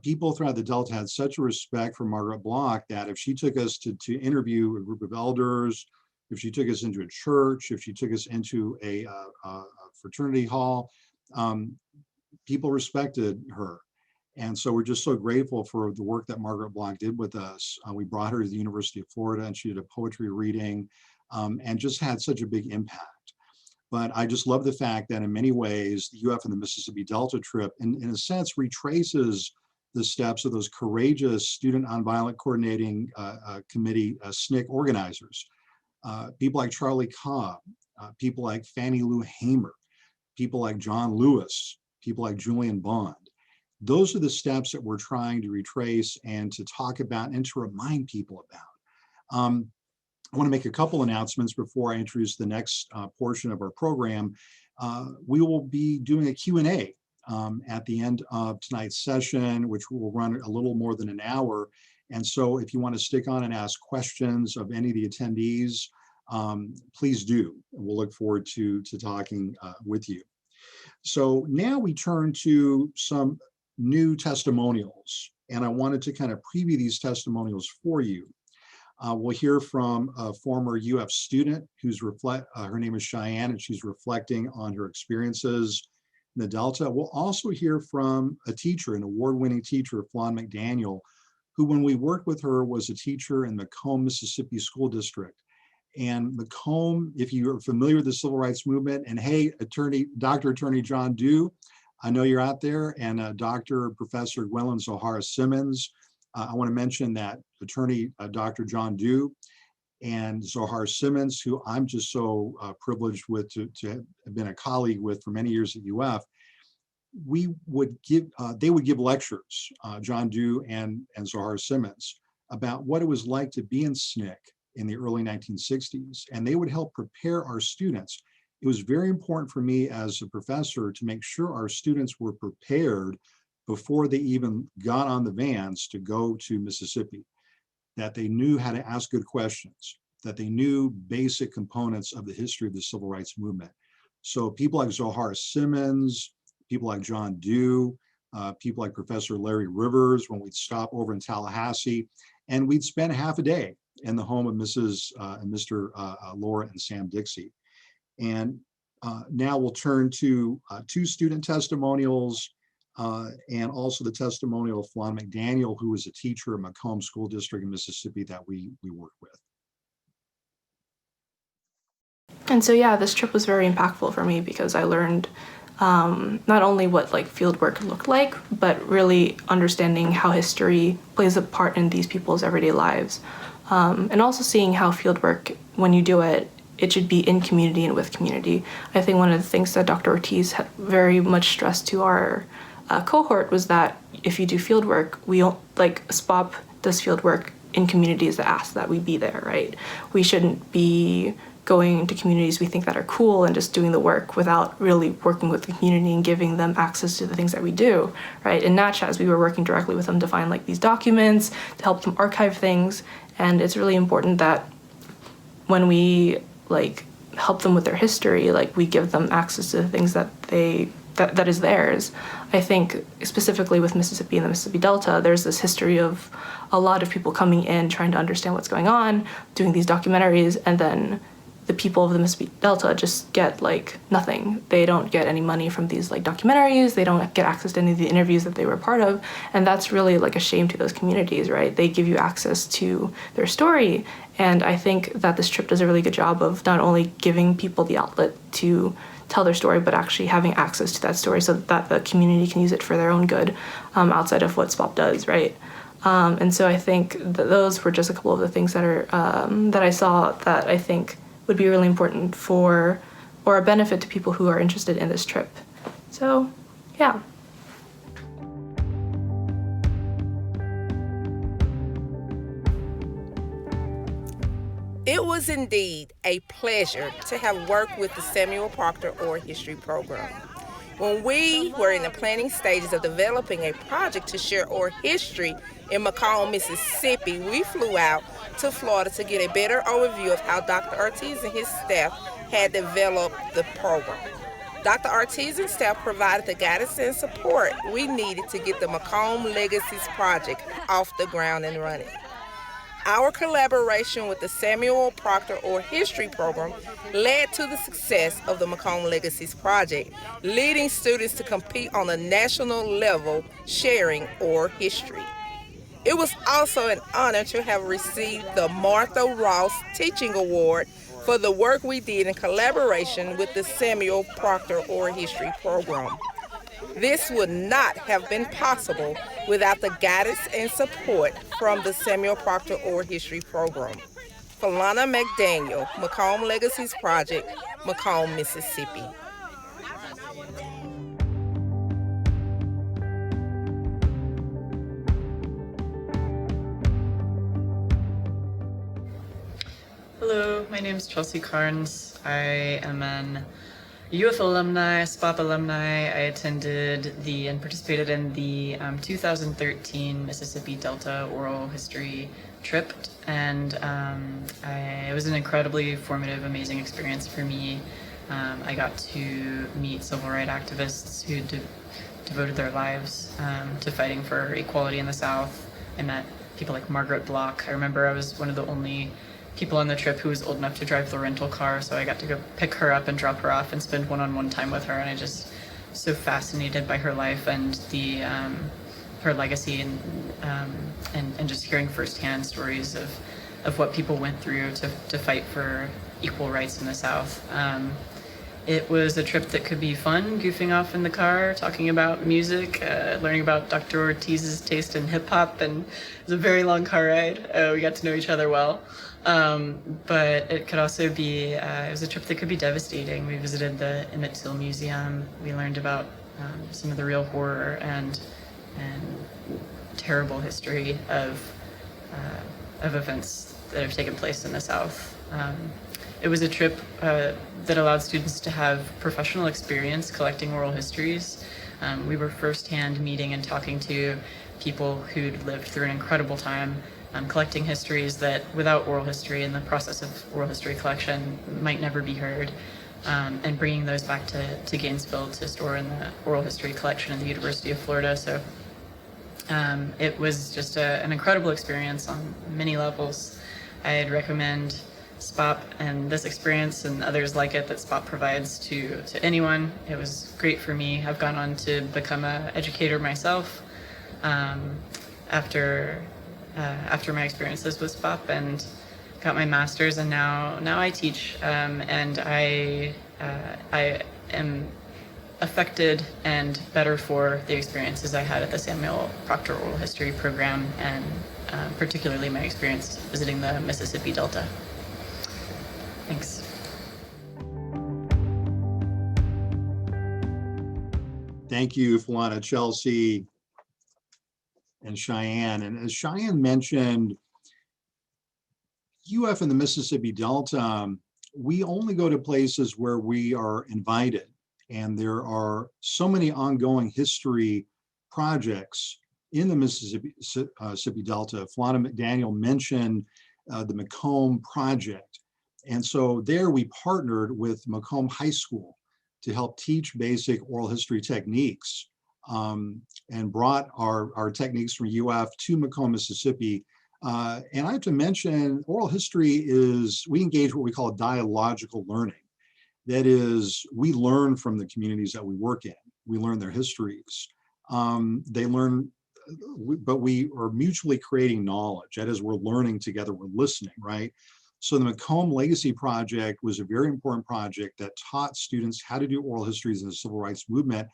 Speaker 4: People throughout the Delta had such a respect for Margaret Block that if she took us to interview a group of elders, if she took us into a church, if she took us into a fraternity hall, people respected her. And so we're just so grateful for the work that Margaret Block did with us. We brought her to the University of Florida and she did a poetry reading and just had such a big impact. But I just love the fact that in many ways, the UF and the Mississippi Delta trip, in a sense, retraces the steps of those courageous Student Nonviolent Coordinating Committee, SNCC organizers. People like Charlie Cobb, people like Fannie Lou Hamer, people like John Lewis, people like Julian Bond. Those are the steps that we're trying to retrace and to talk about and to remind people about. I want to make a couple announcements before I introduce the next portion of our program. We will be doing a Q&A at the end of tonight's session, which will run a little more than an hour. And so if you want to stick on and ask questions of any of the attendees, please do. We'll look forward to talking with you. So now we turn to some new testimonials, and I wanted to kind of preview these testimonials for you. We'll hear from a former UF student who's her name is Cheyenne, and she's reflecting on her experiences in the Delta. We'll also hear from a teacher, an award-winning teacher, Flon Mcdaniel, who, when we worked with her, was a teacher in Macomb, Mississippi School District. And Macomb, if you are familiar with the civil rights movement, and hey, Dr. Attorney John Dew, I know you're out there, and Dr. Professor Gwendolyn Zohara Simmons. I want to mention that attorney, Dr. John Dew and Zohara Simmons, who I'm just so privileged with to have been a colleague with for many years at UF. They would give lectures, John Dew and Zohara Simmons, about what it was like to be in SNCC in the early 1960s, and they would help prepare our students. It was very important for me as a professor to make sure our students were prepared before they even got on the vans to go to Mississippi, that they knew how to ask good questions, that they knew basic components of the history of the civil rights movement. So people like Zohara Simmons, people like John Dew, people like Professor Larry Rivers, when we'd stop over in Tallahassee, and we'd spend half a day in the home of Mrs. and Mr. Laura and Sam Dixie. And now we'll turn to two student testimonials and also the testimonial of Flon Mcdaniel, who was a teacher at Macomb School District in Mississippi that we work with.
Speaker 11: And so, yeah, this trip was very impactful for me because I learned not only what field work looked like, but really understanding how history plays a part in these people's everyday lives. And also seeing how field work, when you do it, it should be in community and with community. I think one of the things that Dr. Ortiz had very much stressed to our cohort was that if you do field work, SPOP does field work in communities that ask that we be there, right? We shouldn't be going to communities we think that are cool and just doing the work without really working with the community and giving them access to the things that we do, right? In Natchez, we were working directly with them to find these documents, to help them archive things, and it's really important that when we help them with their history, we give them access to the things that that is theirs. I think specifically with Mississippi and the Mississippi Delta, there's this history of a lot of people coming in, trying to understand what's going on, doing these documentaries, and then the people of the Mississippi Delta just get nothing. They don't get any money from these documentaries. They don't get access to any of the interviews that they were part of. And that's really a shame to those communities, right? They give you access to their story. And I think that this trip does a really good job of not only giving people the outlet to tell their story, but actually having access to that story so that the community can use it for their own good outside of what SPOP does, right? And so I think that those were just a couple of the things that are that I saw that I think would be really important for, or a benefit to people who are interested in this trip. So, yeah.
Speaker 12: It was indeed a pleasure to have worked with the Samuel Proctor Oral History Program. When we were in the planning stages of developing a project to share oral history in Macomb, Mississippi, we flew out to Florida to get a better overview of how Dr. Ortiz and his staff had developed the program. Dr. Ortiz and staff provided the guidance and support we needed to get the Macomb Legacies Project off the ground and running. Our collaboration with the Samuel Proctor Oral History Program led to the success of the Macomb Legacies Project, leading students to compete on a national level sharing oral history. It was also an honor to have received the Martha Ross Teaching Award for the work we did in collaboration with the Samuel Proctor Oral History Program. This would not have been possible without the guidance and support from the Samuel Proctor Oral History Program. Flon Mcdaniel, Macomb Legacies Project, Macomb, Mississippi.
Speaker 13: Hello, my name is Chelsea Carnes. I am an UF alumni, SPOP alumni. I attended and participated in the 2013 Mississippi Delta Oral History trip, and it was an incredibly formative, amazing experience for me. I got to meet civil rights activists who devoted their lives to fighting for equality in the South. I met people like Margaret Block. I remember I was one of the only people on the trip who was old enough to drive the rental car, so I got to go pick her up and drop her off and spend one-on-one time with her, and I just so fascinated by her life and the her legacy, and just hearing firsthand stories of what people went through to fight for equal rights in the South. It was a trip that could be fun, goofing off in the car, talking about music, learning about Dr. Ortiz's taste in hip hop, and it was a very long car ride. We got to know each other well. But it could also be, it was a trip that could be devastating. We visited the Emmett Till Museum. We learned about some of the real horror and terrible history of events that have taken place in the South. It was a trip that allowed students to have professional experience collecting oral histories. We were firsthand meeting and talking to people who'd lived through an incredible time, collecting histories that without oral history and the process of oral history collection might never be heard, and bringing those back to Gainesville to store in the oral history collection at the University of Florida. So it was just an incredible experience on many levels. I'd recommend SPOP and this experience and others like it that SPOP provides to anyone. It was great for me. I've gone on to become an educator myself after my experiences with SPOP, and got my master's, and now I teach, and I am affected and better for the experiences I had at the Samuel Proctor Oral History Program, and particularly my experience visiting the Mississippi Delta. Thanks.
Speaker 4: Thank you, Flon, Chelsea, and Cheyenne. And as Cheyenne mentioned, UF and the Mississippi Delta, we only go to places where we are invited. And there are so many ongoing history projects in the Mississippi Delta. Flon Mcdaniel mentioned the Macomb Project. And so there we partnered with Macomb High School to help teach basic oral history techniques, and brought our techniques from UF to Macomb, Mississippi. And I have to mention, oral history we engage what we call dialogical learning. That is, we learn from the communities that we work in. We learn their histories. They learn, but we are mutually creating knowledge. That is, we're learning together, we're listening, right? So the Macomb Legacy Project was a very important project that taught students how to do oral histories in the civil rights movement.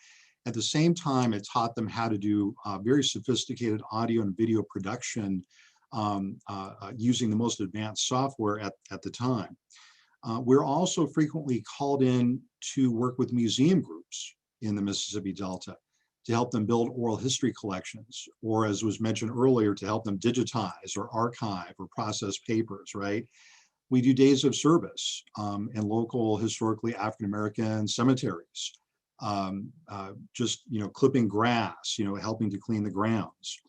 Speaker 4: At the same time, it taught them how to do very sophisticated audio and video production using the most advanced software at the time. We're also frequently called in to work with museum groups in the Mississippi Delta to help them build oral history collections, or as was mentioned earlier, to help them digitize or archive or process papers, right? We do days of service in local historically African-American cemeteries just, clipping grass, helping to clean the grounds.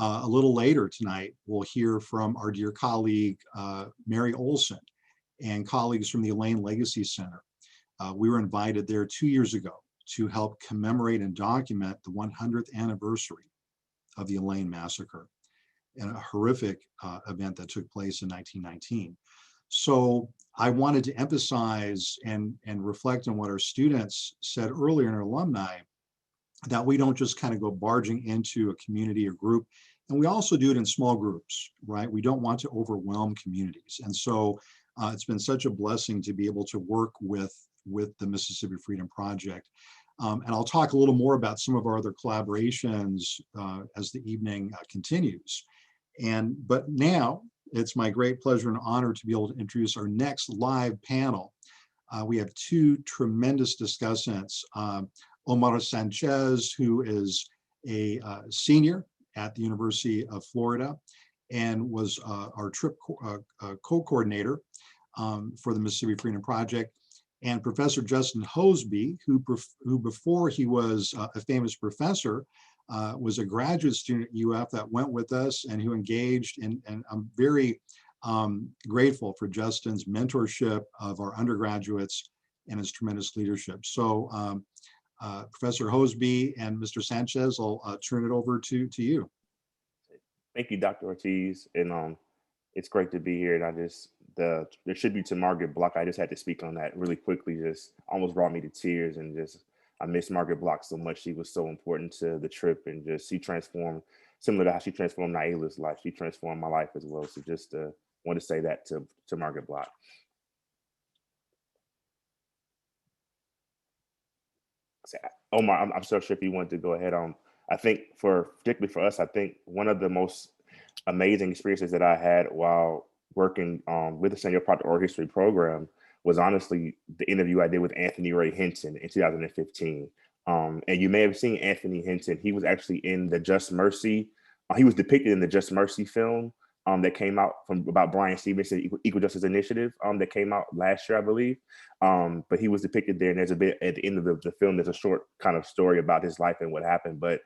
Speaker 4: A little later tonight, we'll hear from our dear colleague, Mary Olson, and colleagues from the Elaine Legacy Center. We were invited there 2 years ago to help commemorate and document the 100th anniversary of the Elaine massacre, and a horrific event that took place in 1919. So I wanted to emphasize and reflect on what our students said earlier in our alumni, that we don't just kind of go barging into a community or group, and we also do it in small groups, right? We don't want to overwhelm communities. And so it's been such a blessing to be able to work with the Mississippi Freedom Project. And I'll talk a little more about some of our other collaborations as the evening continues. But now it's my great pleasure and honor to be able to introduce our next live panel. We have two tremendous discussants. Ahmad Sanchez, who is a senior at the University of Florida and was our trip co-coordinator for the Mississippi Freedom Project, and Professor Justin Hosby, who before he was a famous professor, was a graduate student at UF that went with us and who engaged, and I'm very grateful for Justin's mentorship of our undergraduates and his tremendous leadership. So Professor Hosby and Mr. Sanchez, I'll turn it over to you.
Speaker 14: Thank you, Dr. Ortiz, and it's great to be here. And the tribute to Margaret Block, I just had to speak on that really quickly, just almost brought me to tears, and just I miss Margaret Block so much. She was so important to the trip, and just she transformed, similar to how she transformed Naila's life, she transformed my life as well. So just want to say that to Margaret Block. Omar, I'm so sure if you wanted to go ahead on. I think particularly for us, I think one of the most amazing experiences that I had while working with the Senior Proctor Oral History program was honestly the interview I did with Anthony Ray Hinton in 2015. And you may have seen Anthony Hinton. He was actually in the Just Mercy. He was depicted in the Just Mercy film that came out about Bryan Stevenson, Equal Justice Initiative, that came out last year, I believe. But he was depicted there, and there's a bit at the end of the film, there's a short kind of story about his life and what happened. But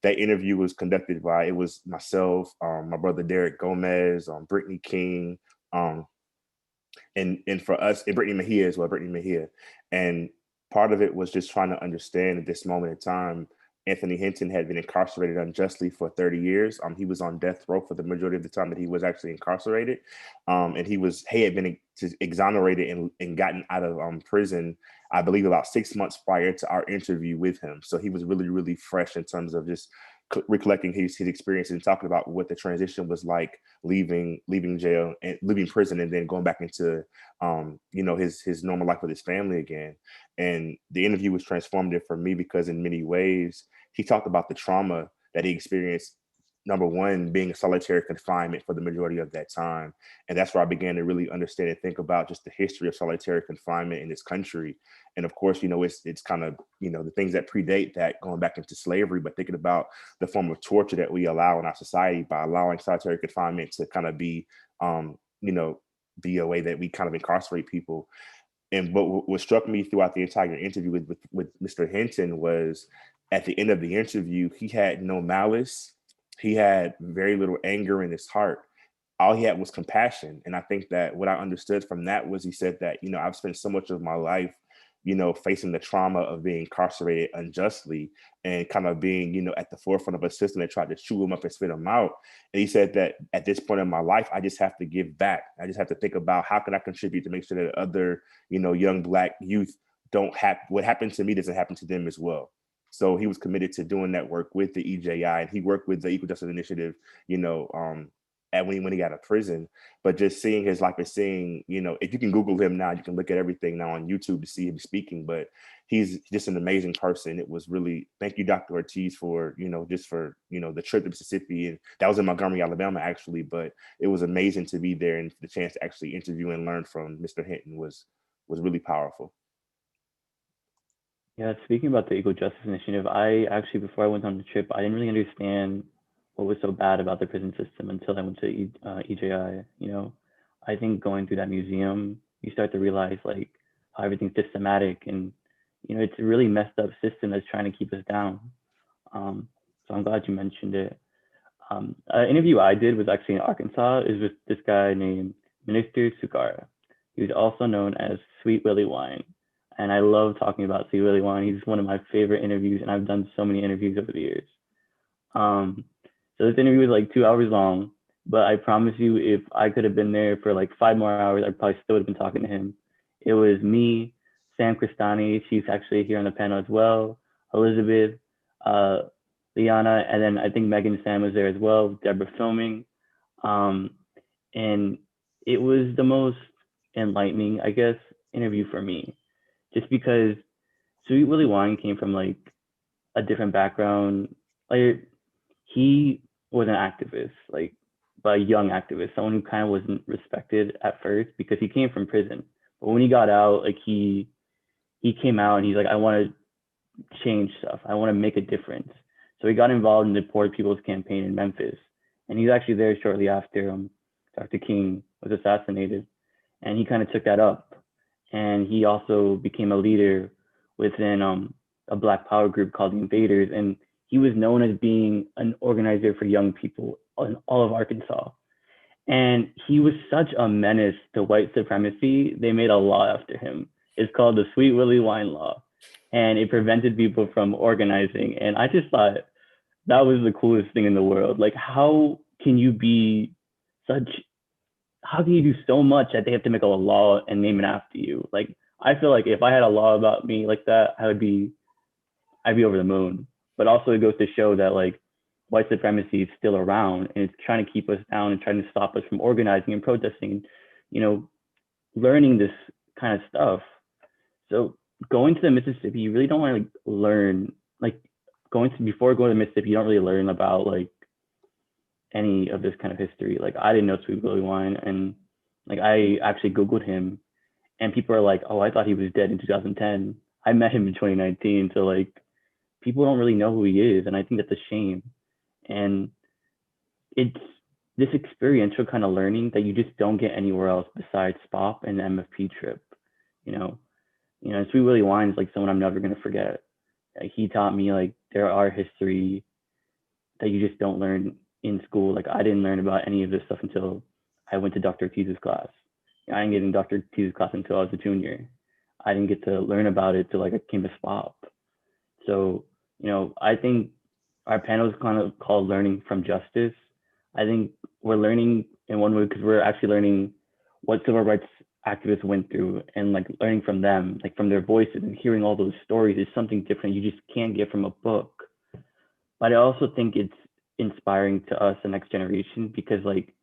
Speaker 14: that interview was conducted by, it was myself, my brother Derick Gomez, Brittany King, and for us, and Brittany Mejia as well, Brittany Mejia. And part of it was just trying to understand at this moment in time, Anthony Hinton had been incarcerated unjustly for 30 years. He was on death row for the majority of the time that he was actually incarcerated. And he had been exonerated and gotten out of prison, I believe, about 6 months prior to our interview with him. So he was really, really fresh in terms of just recollecting his experience and talking about what the transition was like, leaving jail and leaving prison, and then going back into his normal life with his family again. And the interview was transformative for me because in many ways he talked about the trauma that he experienced, number one, being in solitary confinement for the majority of that time. And that's where I began to really understand and think about just the history of solitary confinement in this country. And of course, it's kind of, the things that predate that, going back into slavery, but thinking about the form of torture that we allow in our society by allowing solitary confinement to kind of be a way that we kind of incarcerate people. And what struck me throughout the entire interview with Mr. Hinton was at the end of the interview, he had no malice. He had very little anger in his heart. All he had was compassion. And I think that what I understood from that was he said that, I've spent so much of my life, facing the trauma of being incarcerated unjustly and kind of being, at the forefront of a system that tried to chew him up and spit him out. And he said that at this point in my life, I just have to give back. I just have to think about how can I contribute to make sure that other, young Black youth what happened to me doesn't happen to them as well. So he was committed to doing that work with the EJI, and he worked with the Equal Justice Initiative, when he got out of prison. But just seeing his life and seeing, if you can Google him now, you can look at everything now on YouTube to see him speaking. But he's just an amazing person. It was really, thank you, Dr. Ortiz, for, the trip to Mississippi. And that was in Montgomery, Alabama, actually. But it was amazing to be there, and the chance to actually interview and learn from Mr. Hinton was really powerful.
Speaker 15: Yeah, speaking about the Equal Justice Initiative, I actually, before I went on the trip, I didn't really understand what was so bad about the prison system until I went to EJI. I think going through that museum, you start to realize how everything's systematic, and it's a really messed up system that's trying to keep us down. So I'm glad you mentioned it. An interview I did was actually in Arkansas. Is with this guy named Minister Sukara. He was also known as Sweet Willie Wine. And I love talking about Sweet Willie Wine. He's one of my favorite interviews, and I've done so many interviews over the years. So this interview was like 2 hours long, but I promise you, if I could have been there for like 5 more hours, I probably still would have been talking to him. It was me, Sam Cristani, she's actually here on the panel as well, Elisabeth, Liana, and then I think Megan and Sam was there as well, Deborah filming. And it was the most enlightening, I guess, interview for me, just because Sweet Willie Wine came from like a different background. Like he was an activist, like, but a young activist, someone who kind of wasn't respected at first because he came from prison. But when he got out, like he came out and he's like, I want to change stuff. I want to make a difference. So he got involved in the Poor People's Campaign in Memphis. And he's actually there shortly after Dr. King was assassinated. And he kind of took that up. And he also became a leader within a Black Power group called the Invaders. And he was known as being an organizer for young people in all of Arkansas. And he was such a menace to white supremacy, they made a law after him. It's called the Sweet Willie Wine Law. And it prevented people from organizing. And I just thought that was the coolest thing in the world. Like, how can you do so much that they have to make a law and name it after you? Like, I feel like if I had a law about me like that, I'd be over the moon. But also it goes to show that like white supremacy is still around and it's trying to keep us down and trying to stop us from organizing and protesting, learning this kind of stuff. So going to the Mississippi, you really don't want to learn, like before going to Mississippi, you don't really learn about like any of this kind of history. Like I didn't know Sweet Willie Wine, and like I actually Googled him and people are like, oh, I thought he was dead in 2010. I met him in 2019. So like people don't really know who he is. And I think that's a shame. And it's this experiential kind of learning that you just don't get anywhere else besides SPOP and the MFP trip, Sweet Willie Wine is like someone I'm never going to forget. Like, he taught me like there are history that you just don't learn in school. Like I didn't learn about any of this stuff until I went to Dr. Ortiz's class. I didn't get in Dr. Ortiz's class until I was a junior. I didn't get to learn about it till like I came to SPOP. So, I think our panel is kind of called Learning from Justice. I think we're learning in one way because we're actually learning what civil rights activists went through and like learning from them, like from their voices, and hearing all those stories is something different you just can't get from a book. But I also think it's inspiring to us, the next generation, because like,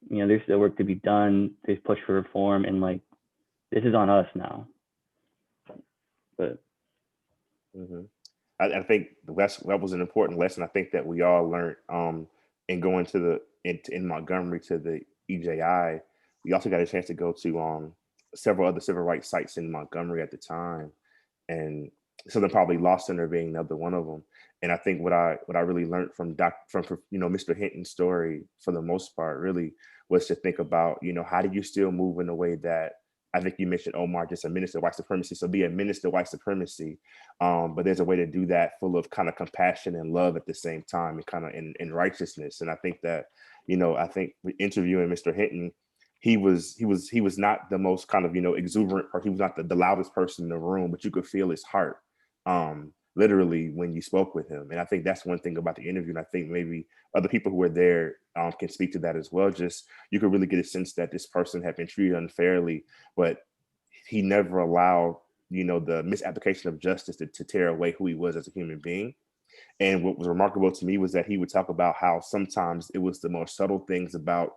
Speaker 15: there's still work to be done. There's push for reform, and like, this is on us now. But
Speaker 14: I think that was an important lesson. I think that we all learned in going to in Montgomery to the EJI. We also got a chance to go to several other civil rights sites in Montgomery at the time, and something probably Lost Center being another one of them. And I think what I really learned from Mr. Hinton's story for the most part really was to think about how do you still move in a way that I think you mentioned Omar, just a minister of white supremacy. So be a minister of white supremacy, but there's a way to do that full of kind of compassion and love at the same time, and kind of in righteousness. And I think that I think interviewing Mr. Hinton, he was not the most kind of exuberant, or he was not the loudest person in the room, but you could feel his heart literally when you spoke with him. And I think that's one thing about the interview, and I think maybe other people who were there can speak to that as well. Just you could really get a sense that this person had been treated unfairly, but he never allowed the misapplication of justice to tear away who he was as a human being. And what was remarkable to me was that he would talk about how sometimes it was the more subtle things about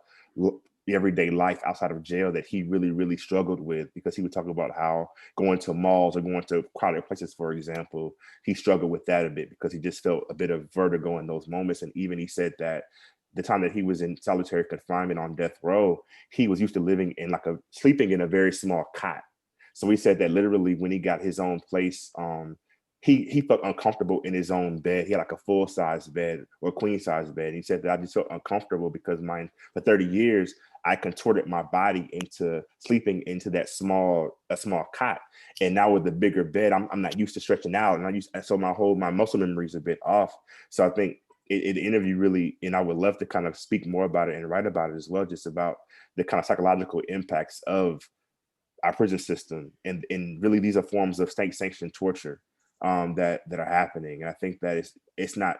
Speaker 14: everyday life outside of jail that he really, really struggled with, because he would talk about how going to malls or going to crowded places, for example, he struggled with that a bit because he just felt a bit of vertigo in those moments. And even he said that the time that he was in solitary confinement on death row, he was used to sleeping in a very small cot. So he said that literally when he got his own place he felt uncomfortable in his own bed. He had like a full-size bed or queen-size bed. He said that I just felt uncomfortable because for 30 years, I contorted my body into sleeping into a small cot. And now with the bigger bed, I'm not used to stretching out. And so my muscle memory is a bit off. So I think the interview really, and I would love to kind of speak more about it and write about it as well, just about the kind of psychological impacts of our prison system. And really these are forms of state-sanctioned torture that are happening. And I think that it's not,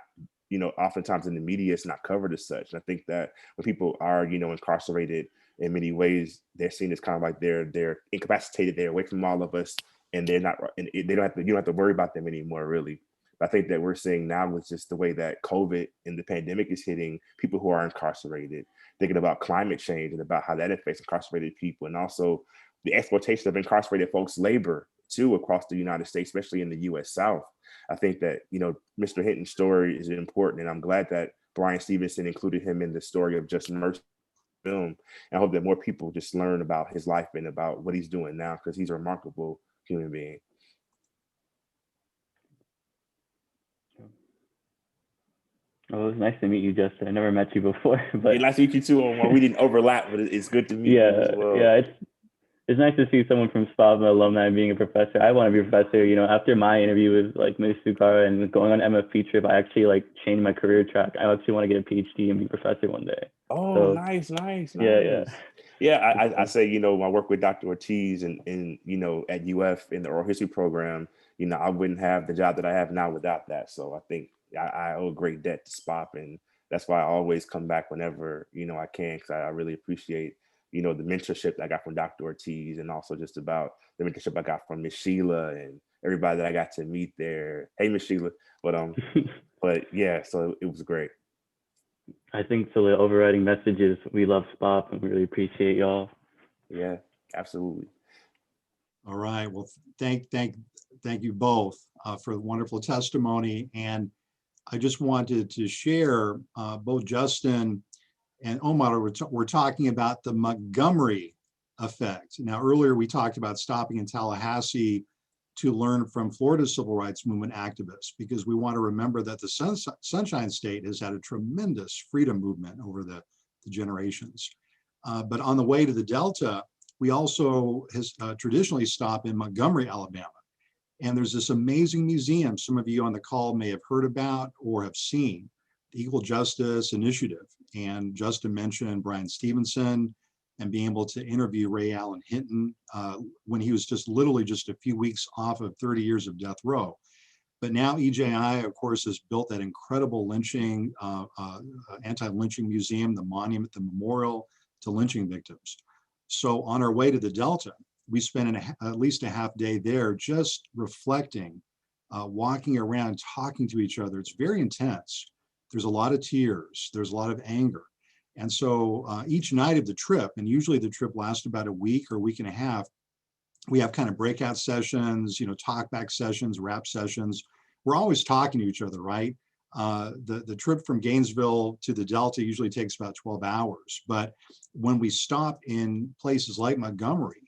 Speaker 14: oftentimes in the media, it's not covered as such. And I think that when people are, incarcerated in many ways, they're seen as kind of like they're incapacitated, they're away from all of us, and they're not, and you don't have to worry about them anymore, really. But I think that we're seeing now with just the way that COVID and the pandemic is hitting people who are incarcerated, thinking about climate change and about how that affects incarcerated people, and also the exploitation of incarcerated folks' labor too across the United States, especially in the U.S. South. I think that, Mr. Hinton's story is important, and I'm glad that Bryan Stevenson included him in the story of Just Mercy film. And I hope that more people just learn about his life and about what he's doing now, because he's a remarkable human being.
Speaker 15: Oh, it was nice to meet you, Justin. I never met you before, but
Speaker 14: nice to meet you too. We didn't overlap, but it's good to meet you as well.
Speaker 15: Yeah, it's nice to see someone from SPAVA alumni being a professor. I want to be a professor. After my interview with Ms. Sukara and going on MFP trip, I actually changed my career track. I actually want to get a PhD and be a professor one day.
Speaker 14: Oh,
Speaker 15: so,
Speaker 14: nice.
Speaker 15: Yeah.
Speaker 14: I say, I work with Dr. Ortiz and at UF in the oral history program. I wouldn't have the job that I have now without that. So I think I owe a great debt to SPOP, and that's why I always come back whenever I can, because I really appreciate the mentorship that I got from Dr. Ortiz, and also just about the mentorship I got from Miss Sheila and everybody that I got to meet there. Hey, Miss Sheila, but yeah, so it was great.
Speaker 15: I think so. The overriding message is we love SPOP and we really appreciate y'all.
Speaker 14: Yeah, absolutely.
Speaker 4: All right. Well, thank you both for the wonderful testimony. And I just wanted to share, both Justin and Omar were talking about the Montgomery effect. Now, earlier we talked about stopping in Tallahassee to learn from Florida's civil rights movement activists, because we want to remember that the Sunshine State has had a tremendous freedom movement over the generations. But on the way to the Delta, we also traditionally stop in Montgomery, Alabama. And there's this amazing museum some of you on the call may have heard about or have seen, the Equal Justice Initiative. And Justin mentioned Bryan Stevenson and being able to interview Ray Allen Hinton when he was literally just a few weeks off of 30 years of death row. But now EJI, of course, has built that incredible lynching, anti-lynching museum, the monument, the memorial to lynching victims. So on our way to the Delta, we spent at least a half day there just reflecting, walking around, talking to each other. It's very intense. There's a lot of tears. There's a lot of anger. And so each night of the trip, and usually the trip lasts about a week or a week and a half, we have kind of breakout sessions, talk back sessions, rap sessions. We're always talking to each other, right? The trip from Gainesville to the Delta usually takes about 12 hours. But when we stop in places like Montgomery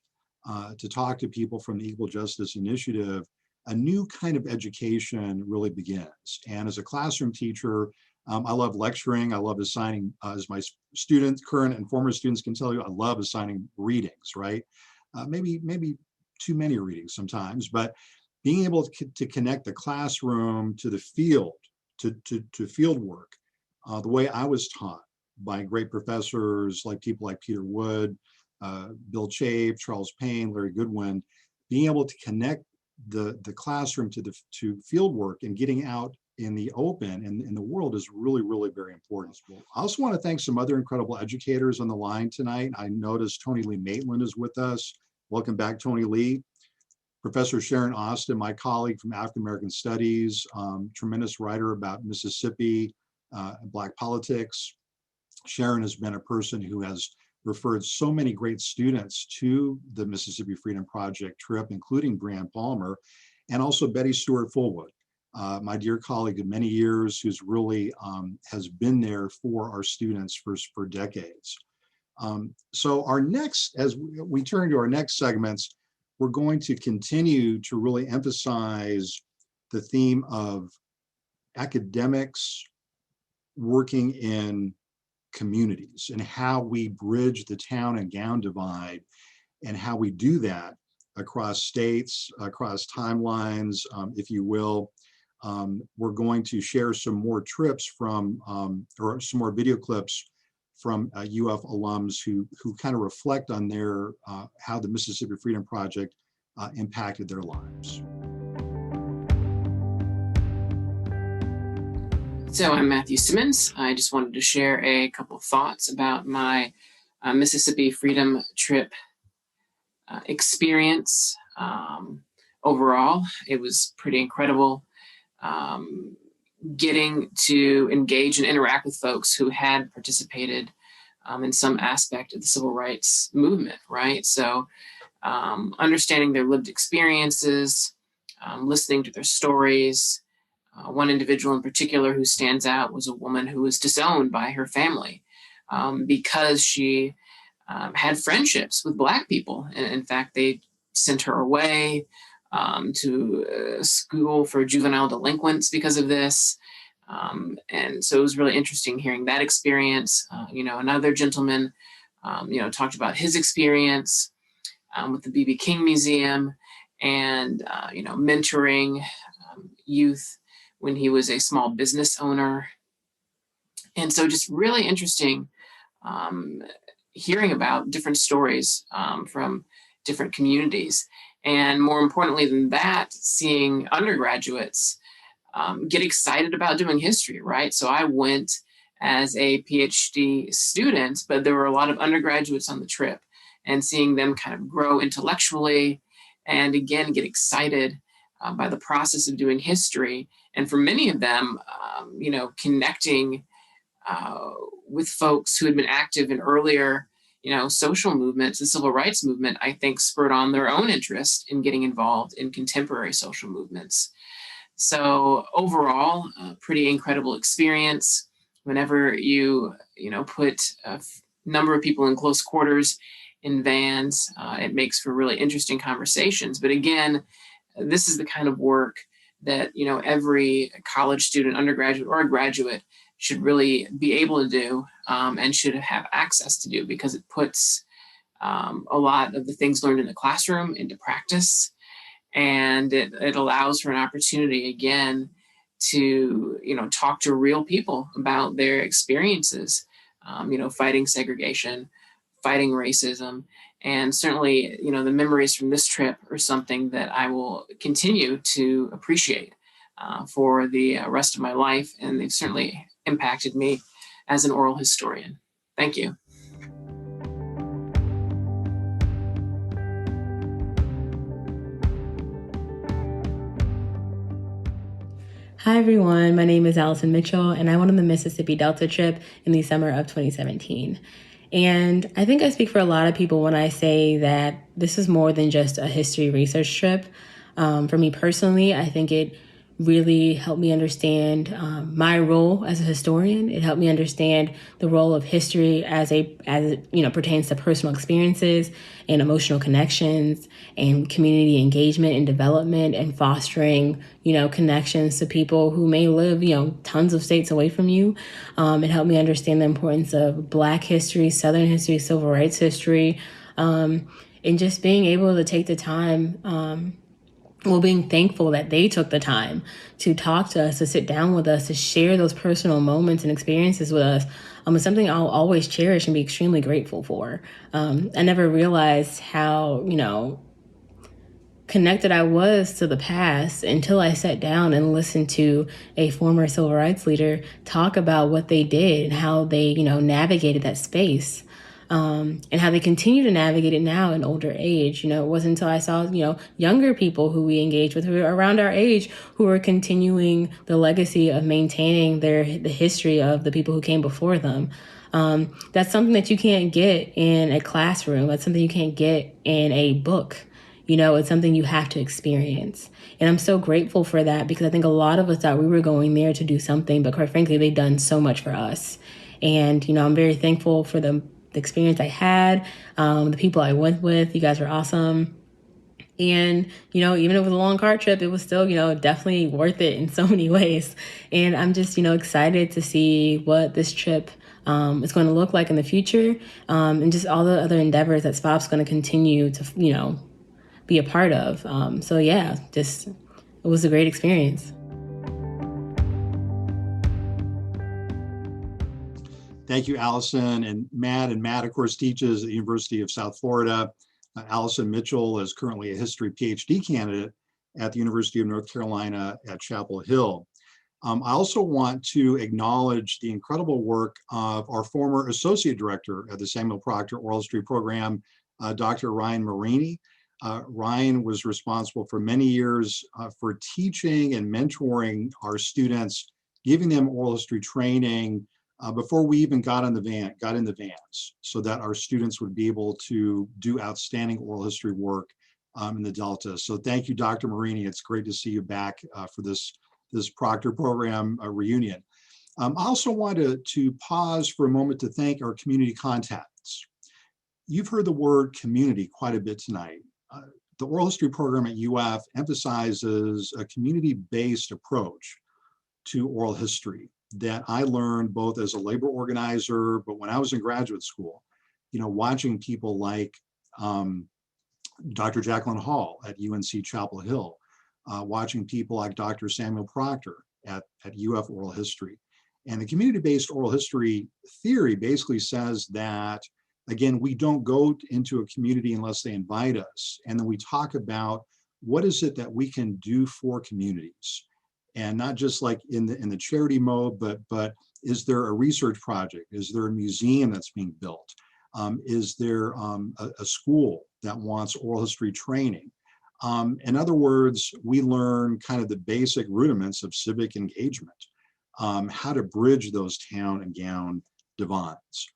Speaker 4: to talk to people from the Equal Justice Initiative, a new kind of education really begins. And as a classroom teacher, I love lecturing. I love assigning, as my students, current and former students can tell you, I love assigning readings, right? Maybe too many readings sometimes, but being able to connect the classroom to the field, to field work, the way I was taught by great professors like people like Peter Wood, Bill Chafe, Charles Payne, Larry Goodwin, being able to connect the classroom to field work and getting out in the open and in the world is really, really very important. I also want to thank some other incredible educators on the line tonight. I noticed Tony Lee Maitland is with us. Welcome back, Tony Lee. Professor Sharon Austin, my colleague from African American Studies, tremendous writer about Mississippi, Black politics. Sharon has been a person who has referred so many great students to the Mississippi Freedom Project trip, including Breanne Palmer, and also Betty Stewart Fullwood, my dear colleague of many years, who's really has been there for our students for decades. So our next, as we turn to our next segments, we're going to continue to really emphasize the theme of academics working in communities and how we bridge the town and gown divide, and how we do that across states, across timelines, if you will. We're going to share some more trips from, or some more video clips from UF alums who kind of reflect on their, how the Mississippi Freedom Project impacted their lives.
Speaker 2: So I'm Matthew Simmons. I just wanted to share a couple of thoughts about my Mississippi Freedom Trip experience. Overall, it was pretty incredible getting to engage and interact with folks who had participated in some aspect of the civil rights movement, right? So understanding their lived experiences, listening to their stories. One individual in particular who stands out was a woman who was disowned by her family because she had friendships with Black people. And in fact, they sent her away to school for juvenile delinquents because of this. And so it was really interesting hearing that experience. Another gentleman, talked about his experience with the B.B. King Museum and, mentoring youth when he was a small business owner. And so just really interesting hearing about different stories from different communities. And more importantly than that, seeing undergraduates get excited about doing history, right? So I went as a PhD student, but there were a lot of undergraduates on the trip, and seeing them kind of grow intellectually and again, get excited by the process of doing history. And for many of them, connecting with folks who had been active in earlier, social movements, the civil rights movement, I think spurred on their own interest in getting involved in contemporary social movements. So overall, a pretty incredible experience. Whenever you, put a number of people in close quarters in vans, it makes for really interesting conversations. But again, this is the kind of work that, every college student, undergraduate or graduate should really be able to do and should have access to do, because it puts a lot of the things learned in the classroom into practice. And it allows for an opportunity, again, to, talk to real people about their experiences, fighting segregation, fighting racism. And certainly, the memories from this trip are something that I will continue to appreciate for the rest of my life. And they've certainly impacted me as an oral historian. Thank you.
Speaker 16: Hi everyone, my name is Allison Mitchell, and I went on the Mississippi Delta trip in the summer of 2017. And I think I speak for a lot of people when I say that this is more than just a history research trip. For me personally, I think it really helped me understand my role as a historian. It helped me understand the role of history as it pertains to personal experiences and emotional connections and community engagement and development and fostering, connections to people who may live, tons of states away from you. It helped me understand the importance of Black history, Southern history, civil rights history, and just being able to take the time, being thankful that they took the time to talk to us, to sit down with us, to share those personal moments and experiences with us. It's something I'll always cherish and be extremely grateful for. I never realized how, connected I was to the past until I sat down and listened to a former civil rights leader talk about what they did and how they, navigated that space. And how they continue to navigate it now in older age. It wasn't until I saw, younger people who we engage with who are around our age who are continuing the legacy of maintaining the history of the people who came before them. That's something that you can't get in a classroom. That's something you can't get in a book. It's something you have to experience. And I'm so grateful for that, because I think a lot of us thought we were going there to do something, but quite frankly, they've done so much for us. And, I'm very thankful for the experience I had, the people I went with. You guys were awesome. And, even if it was a long car trip, it was still, definitely worth it in so many ways. And I'm just, excited to see what this trip is going to look like in the future, and just all the other endeavors that SPOP's going to continue to, be a part of. So yeah, just, it was a great experience.
Speaker 4: Thank you, Allison. And Matt, of course, teaches at the University of South Florida. Allison Mitchell is currently a history PhD candidate at the University of North Carolina at Chapel Hill. I also want to acknowledge the incredible work of our former Associate Director at the Samuel Procter Oral History Program, Dr. Ryan Marini. Ryan was responsible for many years for teaching and mentoring our students, giving them oral history training before we even got in the vans, so that our students would be able to do outstanding oral history work in the Delta. So thank you, Dr. Marini. It's great to see you back for this Proctor program reunion. I also wanted to pause for a moment to thank our community contacts. You've heard the word community quite a bit tonight. The oral history program at UF emphasizes a community-based approach to oral history that I learned both as a labor organizer, but when I was in graduate school, watching people like Dr. Jacqueline Hall at UNC Chapel Hill, watching people like Dr. Samuel Proctor at UF Oral History. And the community-based oral history theory basically says that, again, we don't go into a community unless they invite us. And then we talk about what is it that we can do for communities. And not just like in the charity mode, but is there a research project? Is there a museum that's being built? Is there a school that wants oral history training? In other words, we learn kind of the basic rudiments of civic engagement, how to bridge those town and gown divides.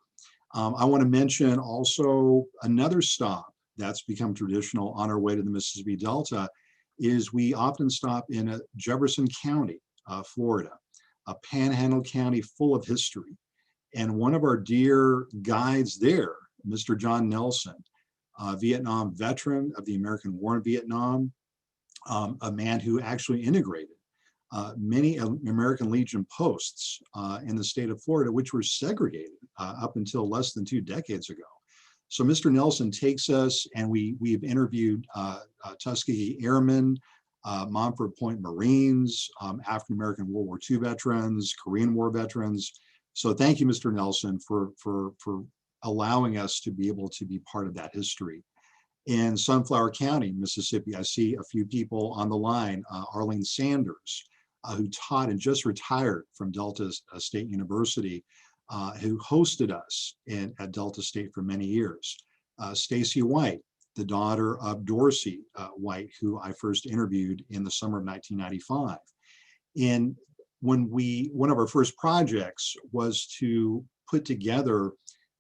Speaker 4: I want to mention also another stop that's become traditional on our way to the Mississippi Delta is we often stop in Jefferson County, Florida, a panhandle county full of history. And one of our dear guides there, Mr. John Nelson, a Vietnam veteran of the American War in Vietnam, a man who actually integrated many American Legion posts in the state of Florida, which were segregated up until less than 2 decades ago. So Mr. Nelson takes us, and we've interviewed Tuskegee Airmen, Montford Point Marines, African-American World War II veterans, Korean War veterans. So thank you, Mr. Nelson, for allowing us to be able to be part of that history. In Sunflower County, Mississippi, I see a few people on the line, Arlene Sanders, who taught and just retired from Delta State University, who hosted us at Delta State for many years. Stacy White, the daughter of Dorsey White, who I first interviewed in the summer of 1995. And one of our first projects was to put together,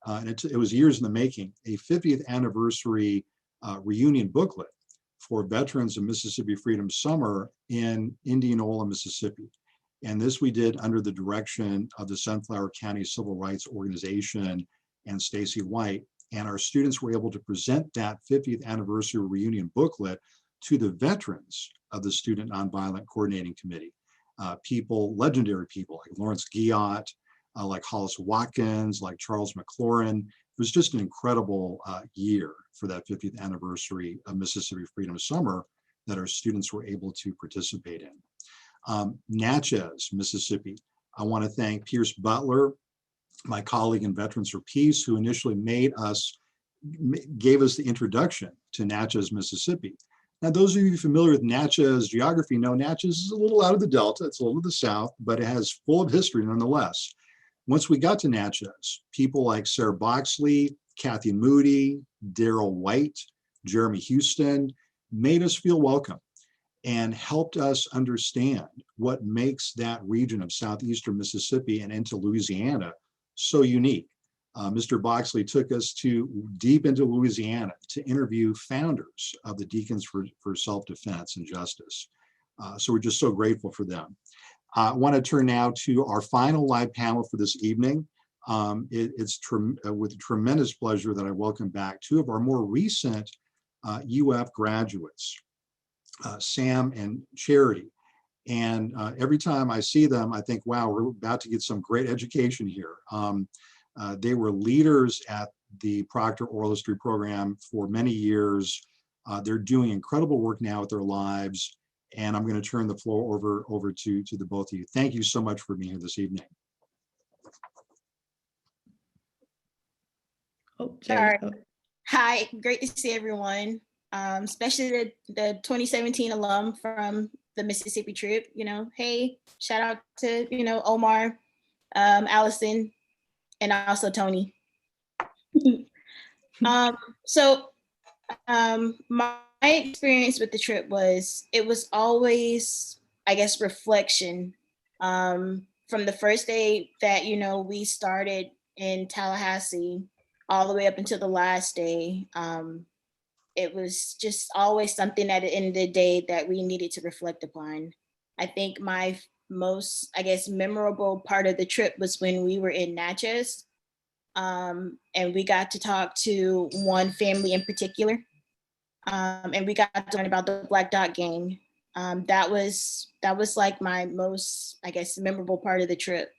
Speaker 4: and it was years in the making, a 50th anniversary reunion booklet for veterans of Mississippi Freedom Summer in Indianola, Mississippi. And this we did under the direction of the Sunflower County Civil Rights Organization and Stacy White. And our students were able to present that 50th anniversary reunion booklet to the veterans of the Student Nonviolent Coordinating Committee. Legendary people like Lawrence Guillot, like Hollis Watkins, like Charles McLaurin. It was just an incredible year for that 50th anniversary of Mississippi Freedom Summer that our students were able to participate in. Natchez, Mississippi. I want to thank Pierce Butler, my colleague in Veterans for Peace, who initially gave us the introduction to Natchez, Mississippi. Now, those of you familiar with Natchez geography know Natchez is a little out of the Delta, it's a little to the south, but it has full of history nonetheless. Once we got to Natchez, people like Sarah Boxley, Kathy Moody, Daryl White, Jeremy Houston made us feel welcome and helped us understand what makes that region of southeastern Mississippi and into Louisiana so unique. Mr. Boxley took us deep into Louisiana to interview founders of the Deacons for Self-Defense and Justice. So we're just so grateful for them. I want to turn now to our final live panel for this evening. It's with tremendous pleasure that I welcome back two of our more recent UF graduates, Sam and Charity. And every time I see them, I think, wow, we're about to get some great education here. They were leaders at the Proctor Oral History program for many years. They're doing incredible work now with their lives. And I'm going to turn the floor over to the both of you. Thank you so much for being here this evening.
Speaker 15: Oh,
Speaker 17: Sorry. Hi, great to see everyone, especially the 2017 alum from the Mississippi trip. You know, hey, shout out to, you know, Omar, Allison, and also Tony. My experience with the trip was, it was always, I guess, reflection. From the first day that, you know, we started in Tallahassee all the way up until the last day, it was just always something at the end of the day that we needed to reflect upon. I think my most, I guess, memorable part of the trip was when we were in Natchez, and we got to talk to one family in particular. And we got to learn about the Black Dot Gang. That was like my most, I guess, memorable part of the trip.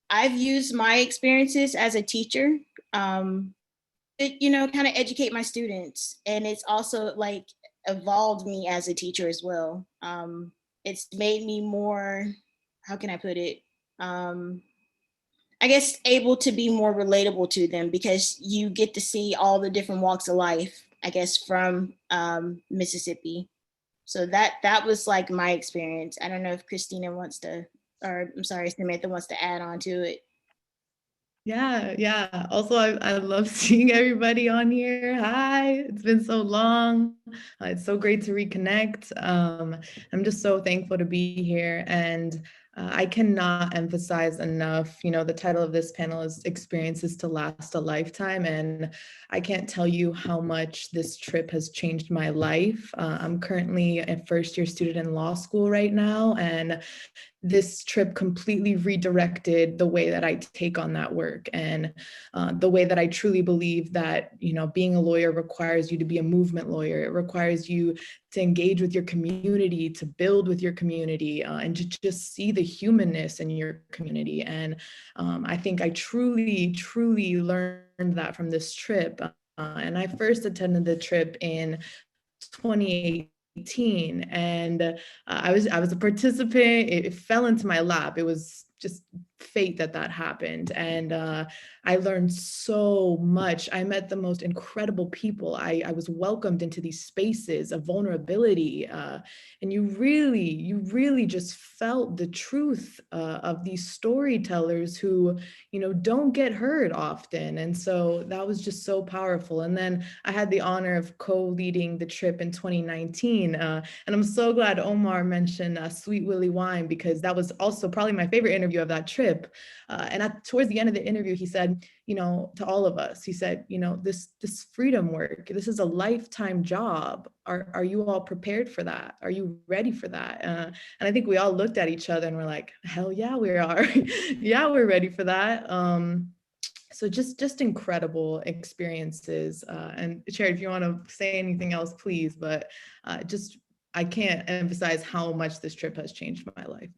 Speaker 17: I've used my experiences as a teacher, you know, kind of educate my students. And it's also like evolved me as a teacher as well. It's made me more, how can I put it? I guess able to be more relatable to them, because you get to see all the different walks of life, I guess, from Mississippi. So that was like my experience. I don't know if Christina wants to, or I'm sorry, Samantha wants to add on to it.
Speaker 18: Yeah. Also, I love seeing everybody on here. Hi, it's been so long. It's so great to reconnect. I'm just so thankful to be here. And I cannot emphasize enough, you know, the title of this panel is Experiences to Last a Lifetime. And I can't tell you how much this trip has changed my life. I'm currently a first-year student in law school right now, and this trip completely redirected the way that I take on that work, and the way that I truly believe that, you know, being a lawyer requires you to be a movement lawyer. It requires you to engage with your community, to build with your community, and to just see the humanness in your community. And I think I truly learned that from this trip. And I first attended the trip in 2018, and I was a participant. It fell into my lap. It was just fate that happened, and I learned so much. I met the most incredible people. I was welcomed into these spaces of vulnerability, and you really just felt the truth of these storytellers who, you know, don't get heard often. And so that was just so powerful. And then I had the honor of co-leading the trip in 2019, and I'm so glad Omar mentioned Sweet Willie Wine, because that was also probably my favorite interview of that trip. And towards the end of the interview, he said, you know, to all of us, he said, you know, this freedom work, this is a lifetime job. Are you all prepared for that? Are you ready for that? And I think we all looked at each other and we're like, hell yeah, we are. Yeah, we're ready for that. So just incredible experiences. And Sherry, if you want to say anything else, please, but I can't emphasize how much this trip has changed my life.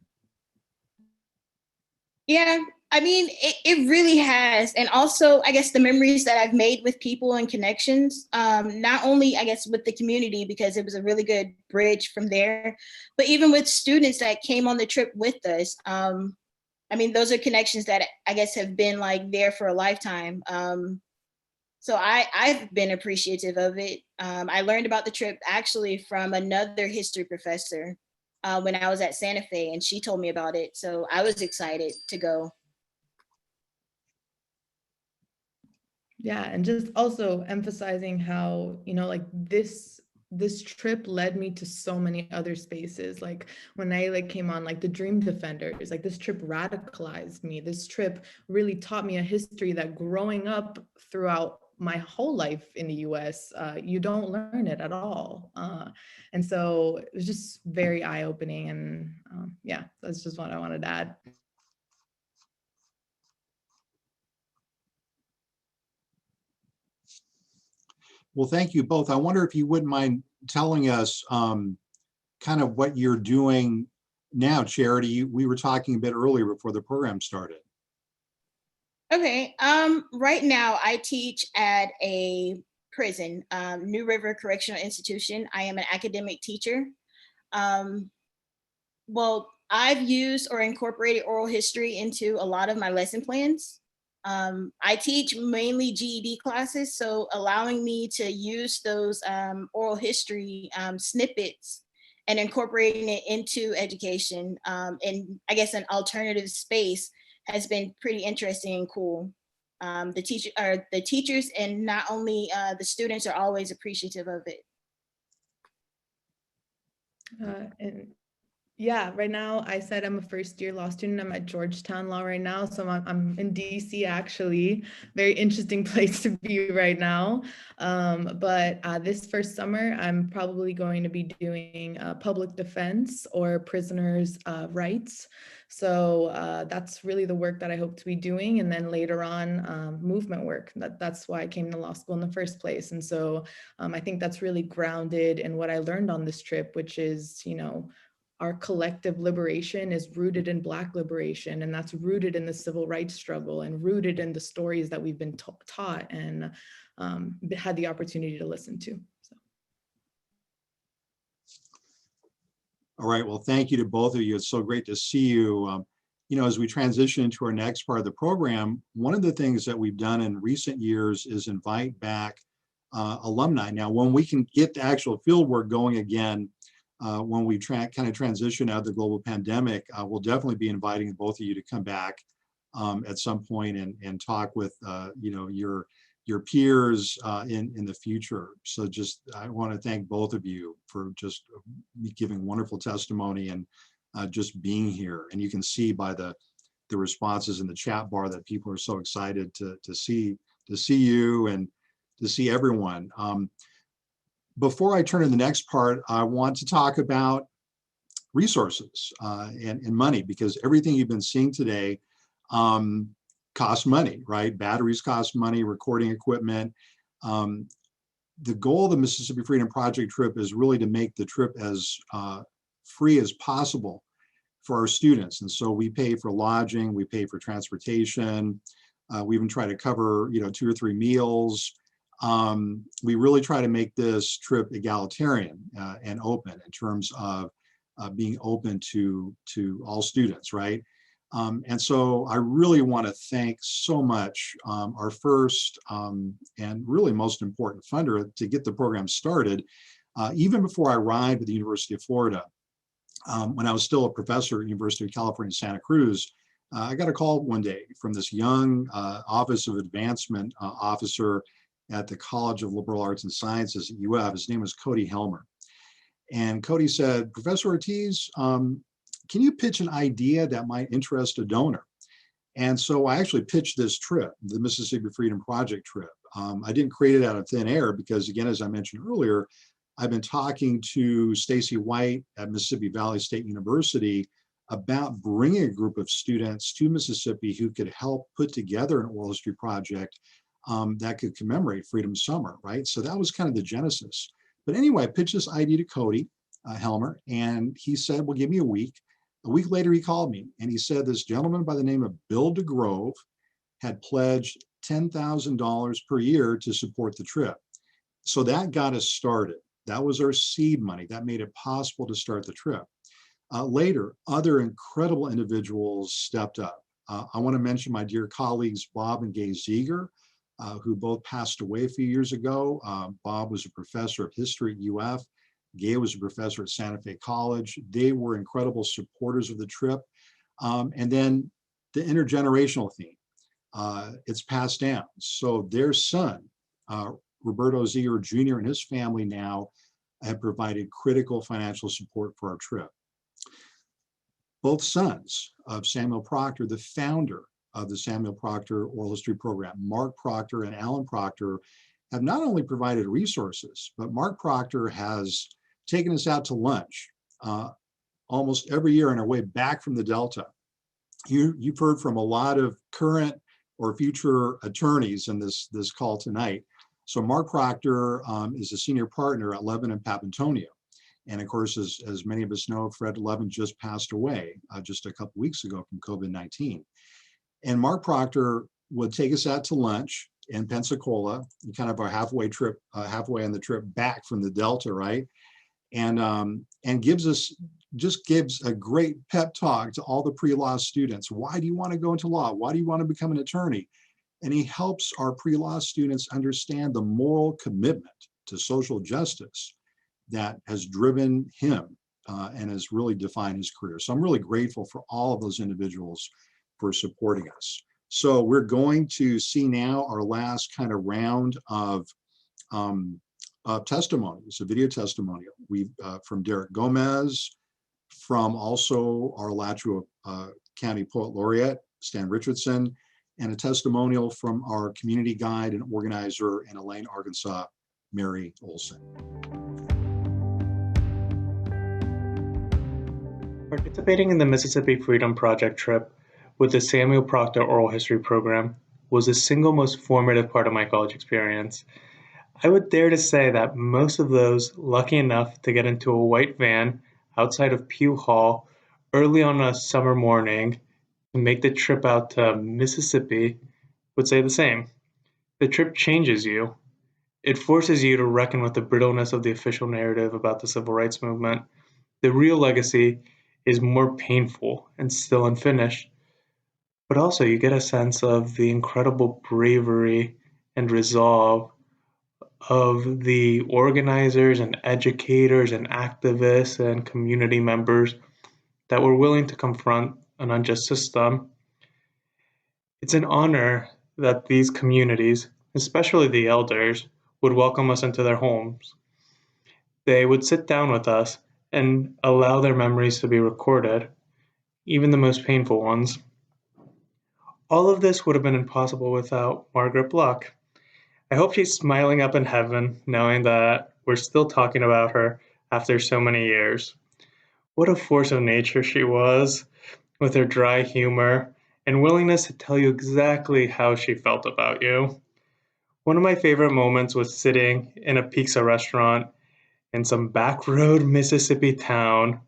Speaker 17: Yeah, I mean, it really has. And also, I guess the memories that I've made with people and connections, not only, I guess, with the community, because it was a really good bridge from there, but even with students that came on the trip with us. I mean, those are connections that I guess have been like there for a lifetime. So I've been appreciative of it. I learned about the trip actually from another history professor when I was at Santa Fe, and she told me about it. So I was excited to go.
Speaker 18: Yeah, and just also emphasizing how, you know, like this trip led me to so many other spaces. Like when I came on like the Dream Defenders, like this trip radicalized me. This trip really taught me a history that growing up throughout my whole life in the US, you don't learn it at all. And so it was just very eye-opening. And yeah, that's just what I wanted to add.
Speaker 4: Well, thank you both. I wonder if you wouldn't mind telling us kind of what you're doing now, Charity. We were talking a bit earlier before the program started.
Speaker 17: Okay. Right now I teach at a prison, New River Correctional Institution. I am an academic teacher. Well, I've used or incorporated oral history into a lot of my lesson plans. I teach mainly GED classes, so allowing me to use those oral history snippets and incorporating it into education in, I guess, an alternative space has been pretty interesting and cool. The teachers and not only the students are always appreciative of it.
Speaker 18: And yeah, right now I said I'm a first year law student. I'm at Georgetown Law right now. So I'm in DC actually. Very interesting place to be right now. But this first summer, I'm probably going to be doing public defense or prisoners' rights. So that's really the work that I hope to be doing. And then later on, movement work. That's why I came to law school in the first place. And so I think that's really grounded in what I learned on this trip, which is, you know, our collective liberation is rooted in Black liberation, and that's rooted in the civil rights struggle and rooted in the stories that we've been taught and had the opportunity to listen to. So.
Speaker 4: All right, well, thank you to both of you. It's so great to see you. You know, as we transition into our next part of the program, one of the things that we've done in recent years is invite back alumni. Now, when we can get the actual field work going again, when we kind of transition out of the global pandemic, we'll definitely be inviting both of you to come back at some point and talk with you know, your peers in the future. So just, I want to thank both of you for just giving wonderful testimony and just being here. And you can see by the responses in the chat bar that people are so excited to see you and to see everyone. Before I turn to the next part, I want to talk about resources and money, because everything you've been seeing today costs money, right? Batteries cost money, recording equipment. The goal of the Mississippi Freedom Project trip is really to make the trip as free as possible for our students. And so we pay for lodging, we pay for transportation, we even try to cover, you know, 2 or 3 meals. We really try to make this trip egalitarian and open in terms of being open to all students, right? And so I really want to thank so much our first and really most important funder to get the program started. Even before I arrived at the University of Florida, when I was still a professor at University of California, Santa Cruz, I got a call one day from this young Office of Advancement officer at the College of Liberal Arts and Sciences at UF. His name was Cody Helmer. And Cody said, Professor Ortiz, can you pitch an idea that might interest a donor? And so I actually pitched this trip, the Mississippi Freedom Project trip. I didn't create it out of thin air because, again, as I mentioned earlier, I've been talking to Stacy White at Mississippi Valley State University about bringing a group of students to Mississippi who could help put together an oral history project that could commemorate Freedom Summer, right? So that was kind of the genesis. But anyway, I pitched this idea to Cody Helmer, and he said, well, give me a week. A week later, he called me, and he said this gentleman by the name of Bill DeGrove had pledged $10,000 per year to support the trip. So that got us started. That was our seed money. That made it possible to start the trip. Later, other incredible individuals stepped up. I want to mention my dear colleagues, Bob and Gay Ziegler, who both passed away a few years ago. Bob was a professor of history at UF. Gay was a professor at Santa Fe College. They were incredible supporters of the trip. And then the intergenerational theme, it's passed down. So their son, Roberto Ziegler Jr. and his family now have provided critical financial support for our trip. Both sons of Samuel Proctor, the founder of the Samuel Proctor Oral History Program, Mark Proctor and Alan Proctor, have not only provided resources, but Mark Proctor has taken us out to lunch almost every year on our way back from the Delta. You've heard from a lot of current or future attorneys in this call tonight. So Mark Proctor is a senior partner at Levin and Papantonio. And of course, as many of us know, Fred Levin just passed away just a couple weeks ago from COVID-19. And Mark Proctor would take us out to lunch in Pensacola, kind of our halfway on the trip back from the Delta, right? And gives a great pep talk to all the pre-law students. Why do you want to go into law? Why do you want to become an attorney? And he helps our pre-law students understand the moral commitment to social justice that has driven him and has really defined his career. So I'm really grateful for all of those individuals for supporting us. So we're going to see now our last kind of round of testimonies, a video testimonial. We've from Derick Gomez, from also our Alachua County Poet Laureate, Stanley Richardson, and a testimonial from our community guide and organizer in Elaine, Arkansas, Mary Olson.
Speaker 19: Participating in the Mississippi Freedom Project trip with the Samuel Proctor Oral History Program was the single most formative part of my college experience. I would dare to say that most of those lucky enough to get into a white van outside of Pugh Hall early on a summer morning to make the trip out to Mississippi would say the same. The trip changes you. It forces you to reckon with the brittleness of the official narrative about the civil rights movement. The real legacy is more painful and still unfinished, but also you get a sense of the incredible bravery and resolve of the organizers and educators and activists and community members that were willing to confront an unjust system. It's an honor that these communities, especially the elders, would welcome us into their homes. They would sit down with us and allow their memories to be recorded, even the most painful ones. All of this would have been impossible without Margaret Block. I hope she's smiling up in heaven, knowing that we're still talking about her after so many years. What a force of nature she was, with her dry humor and willingness to tell you exactly how she felt about you. One of my favorite moments was sitting in a pizza restaurant in some backroad Mississippi town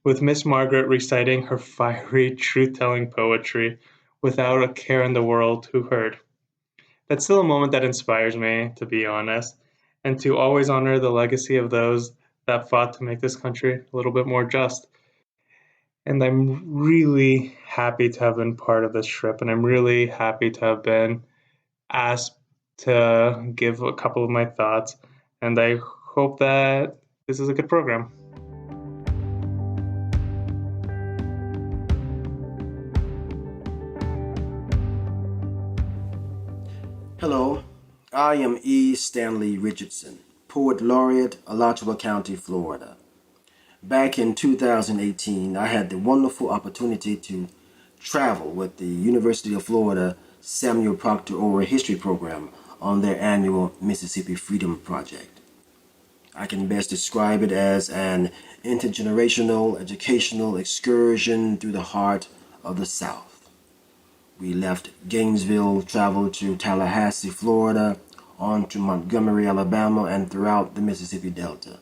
Speaker 19: with Miss Margaret reciting her fiery, truth-telling poetry without a care in the world who heard. That's still a moment that inspires me, to be honest, and to always honor the legacy of those that fought to make this country a little bit more just. And I'm really happy to have been part of this trip, and I'm really happy to have been asked to give a couple of my thoughts, and I hope that this is a good program.
Speaker 20: Hello, I am E. Stanley Richardson, Poet Laureate, Alachua County, Florida. Back in 2018, I had the wonderful opportunity to travel with the University of Florida Samuel Proctor Oral History Program on their annual Mississippi Freedom Project. I can best describe it as an intergenerational educational excursion through the heart of the South. We left Gainesville, traveled to Tallahassee, Florida, on to Montgomery, Alabama, and throughout the Mississippi Delta.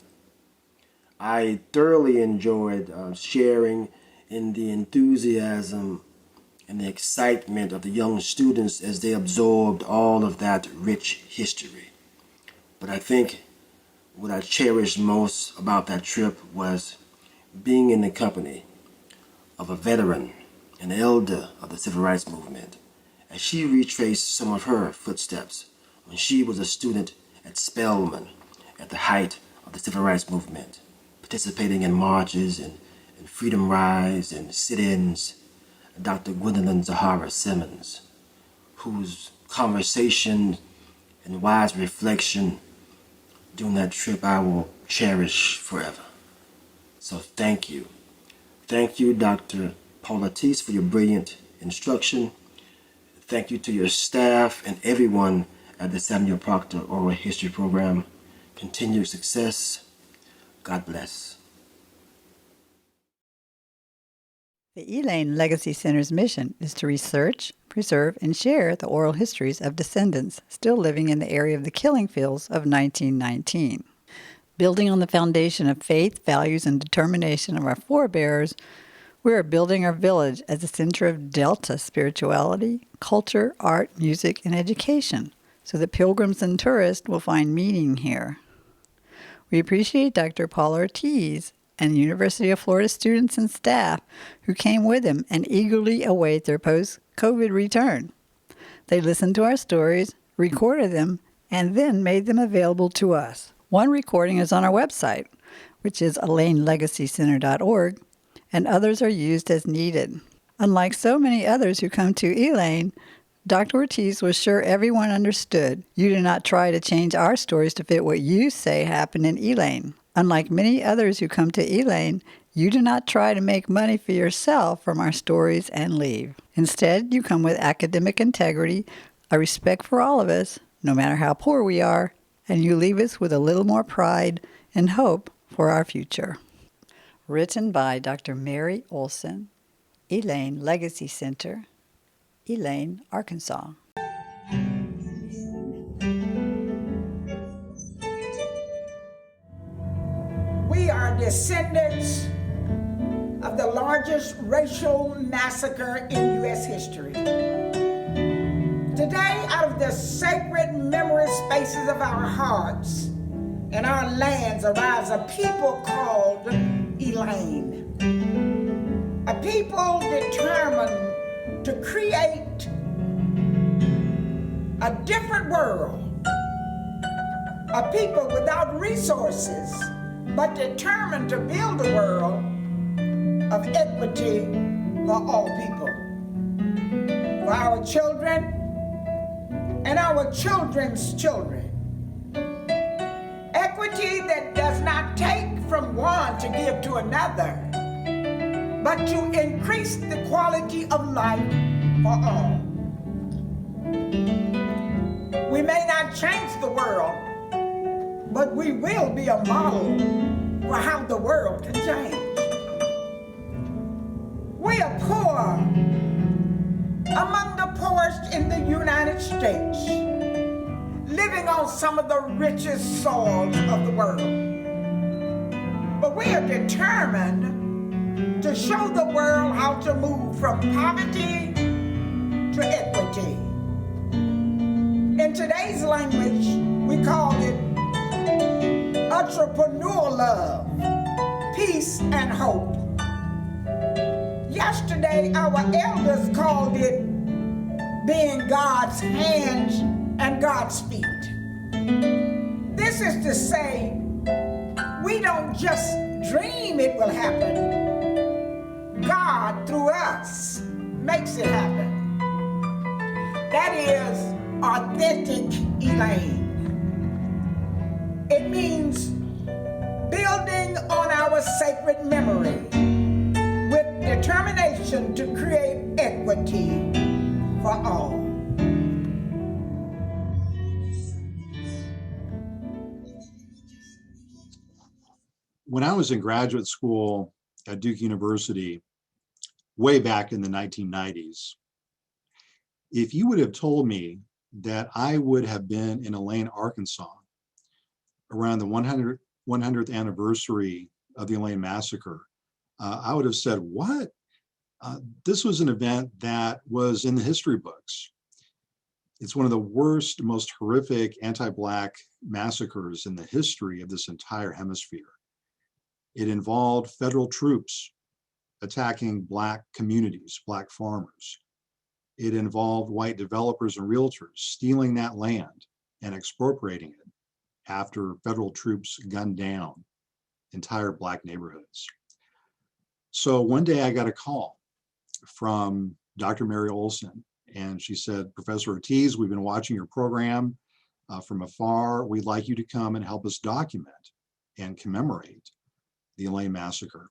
Speaker 20: I thoroughly enjoyed sharing in the enthusiasm and the excitement of the young students as they absorbed all of that rich history. But I think what I cherished most about that trip was being in the company of a veteran, an elder of the civil rights movement, as she retraced some of her footsteps when she was a student at Spelman at the height of the civil rights movement, participating in marches and freedom rides and sit-ins. Dr. Gwendolyn Zahara Simmons, whose conversation and wise reflection during that trip I will cherish forever. So thank you. Thank you, Dr. Paul Ortiz, for your brilliant instruction. Thank you to your staff and everyone at the Samuel Proctor Oral History Program. Continued success. God bless.
Speaker 21: The Elaine Legacy Center's mission is to research, preserve, and share the oral histories of descendants still living in the area of the killing fields of 1919. Building on the foundation of faith, values, and determination of our forebears, we are building our village as a center of Delta spirituality, culture, art, music, and education, so that pilgrims and tourists will find meaning here. We appreciate Dr. Paul Ortiz and University of Florida students and staff who came with him and eagerly await their post-COVID return. They listened to our stories, recorded them, and then made them available to us. One recording is on our website, which is ElaineLegacyCenter.org, and others are used as needed. Unlike so many others who come to Elaine, Dr. Ortiz was sure everyone understood. You do not try to change our stories to fit what you say happened in Elaine. Unlike many others who come to Elaine, you do not try to make money for yourself from our stories and leave. Instead, you come with academic integrity, a respect for all of us, no matter how poor we are, and you leave us with a little more pride and hope for our future. Written by Dr. Mary Olson, Elaine Legacy Center, Elaine, Arkansas.
Speaker 22: We are descendants of the largest racial massacre in U.S. history. Today, out of the sacred memory spaces of our hearts and our lands arise a people called Elaine. A people determined to create a different world. A people without resources, but determined to build a world of equity for all people. For our children and our children's children. Equity that does not take from one to give to another, but to increase the quality of life for all. We may not change the world, but we will be a model for how the world can change. We are poor, among the poorest in the United States, living on some of the richest soils of the world. But we are determined to show the world how to move from poverty to equity. In today's language, we call it entrepreneurial love, peace, and hope. Yesterday, our elders called it being God's hands and God's feet. This is to say, we don't just dream it will happen. God, through us, makes it happen. That is authentic Elaine. It means building on our sacred memory with determination to create equity for all.
Speaker 4: When I was in graduate school at Duke University, way back in the 1990s, if you would have told me that I would have been in Elaine, Arkansas, around the 100th anniversary of the Elaine Massacre, I would have said, what? This was an event that was in the history books. It's one of the worst, most horrific anti-Black massacres in the history of this entire hemisphere. It involved federal troops attacking Black communities, Black farmers. It involved white developers and realtors stealing that land and expropriating it after federal troops gunned down entire Black neighborhoods. So one day I got a call from Dr. Mary Olson, and she said, Professor Ortiz, we've been watching your program from afar. We'd like you to come and help us document and commemorate the Elaine Massacre.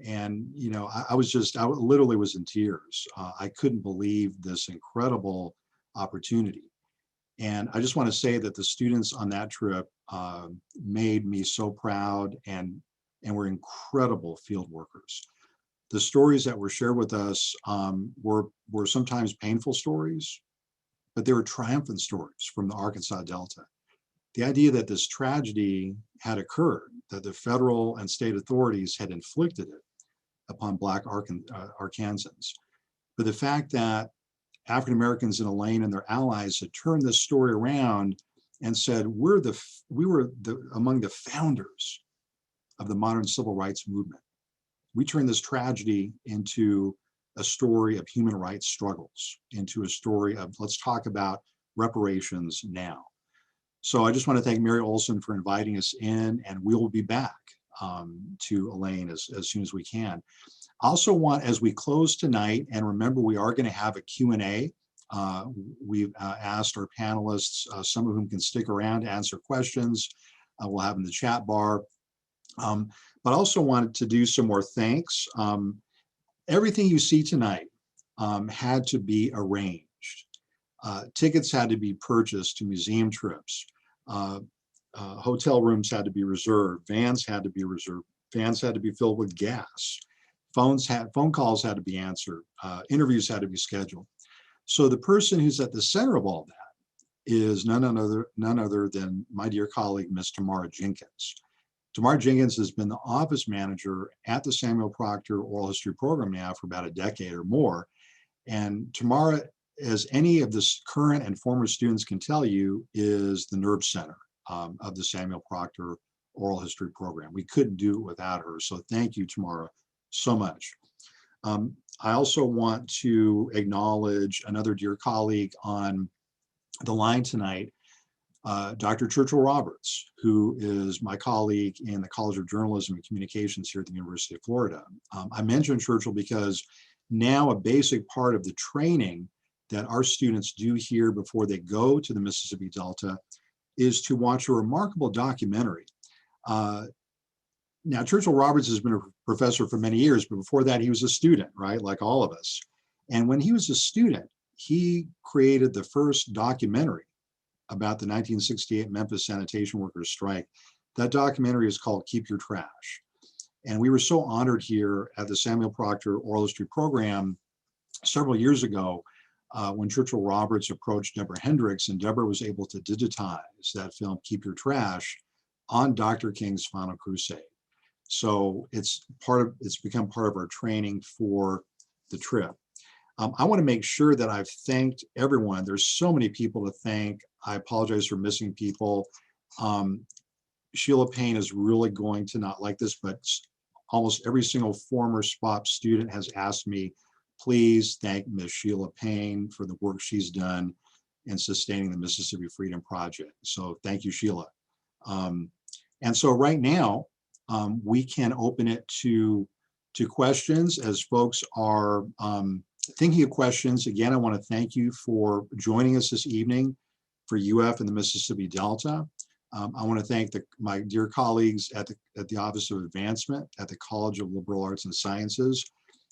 Speaker 4: And, you know, I literally was in tears. I couldn't believe this incredible opportunity. And I just want to say that the students on that trip made me so proud and were incredible field workers. The stories that were shared with us were sometimes painful stories, but they were triumphant stories from the Arkansas Delta. The idea that this tragedy had occurred, that the federal and state authorities had inflicted it upon Black Arkansans, but the fact that African Americans in Elaine and their allies had turned this story around and said, we were among the founders of the modern civil rights movement. We turned this tragedy into a story of human rights struggles, into a story of let's talk about reparations now. So I just want to thank Mary Olson for inviting us in, and we will be back to Elaine as soon as we can. I also want, as we close tonight, and remember we are going to have a Q&A. We've asked our panelists, some of whom can stick around to answer questions. We'll have in the chat bar. But also wanted to do some more thanks. Everything you see tonight had to be arranged. Tickets had to be purchased to museum trips. Hotel rooms had to be reserved. Vans had to be reserved. Vans had to be filled with gas. Phone calls had to be answered. Interviews had to be scheduled. So the person who's at the center of all that is none other than my dear colleague, Ms. Tamara Jenkins. Tamara Jenkins has been the office manager at the Samuel Proctor Oral History Program now for about a decade or more. And Tamara, as any of the current and former students can tell you, is the nerve center of the Samuel Proctor Oral History Program. We couldn't do it without her. So thank you, Tamara, so much. I also want to acknowledge another dear colleague on the line tonight, Dr. Churchill Roberts, who is my colleague in the College of Journalism and Communications here at the University of Florida. I mentioned Churchill because now a basic part of the training that our students do here before they go to the Mississippi Delta is to watch a remarkable documentary. Now, Churchill Roberts has been a professor for many years, but before that he was a student, right, like all of us. And when he was a student, he created the first documentary about the 1968 Memphis sanitation workers strike. That documentary is called Keep Your Trash. And we were so honored here at the Samuel Proctor Oral History Program several years ago when Churchill Roberts approached Deborah Hendricks, and Deborah was able to digitize that film, Keep Your Trash, on Dr. King's Final Crusade. So it's become part of our training for the trip. I want to make sure that I've thanked everyone. There's so many people to thank. I apologize for missing people. Sheila Payne is really going to not like this, but almost every single former SPOP student has asked me, please thank Ms. Sheila Payne for the work she's done in sustaining the Mississippi Freedom Project. So thank you, Sheila. And so right now, we can open it to questions as folks are thinking of questions. Again, I want to thank you for joining us this evening for UF and the Mississippi Delta. I want to thank my dear colleagues at the Office of Advancement at the College of Liberal Arts and Sciences.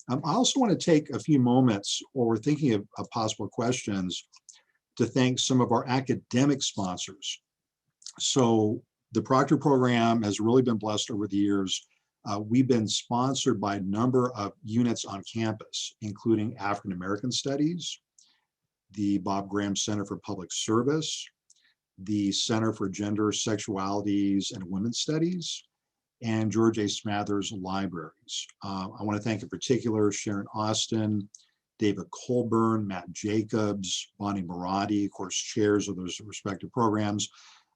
Speaker 4: I also want to take a few moments while we're thinking of possible questions to thank some of our academic sponsors. So the Proctor program has really been blessed over the years. We've been sponsored by a number of units on campus, including African American Studies, the Bob Graham Center for Public Service, the Center for Gender, Sexualities, and Women's Studies, and George A. Smathers Libraries. I want to thank in particular Sharon Austin, David Colburn, Matt Jacobs, Bonnie Marotti, of course, chairs of those respective programs.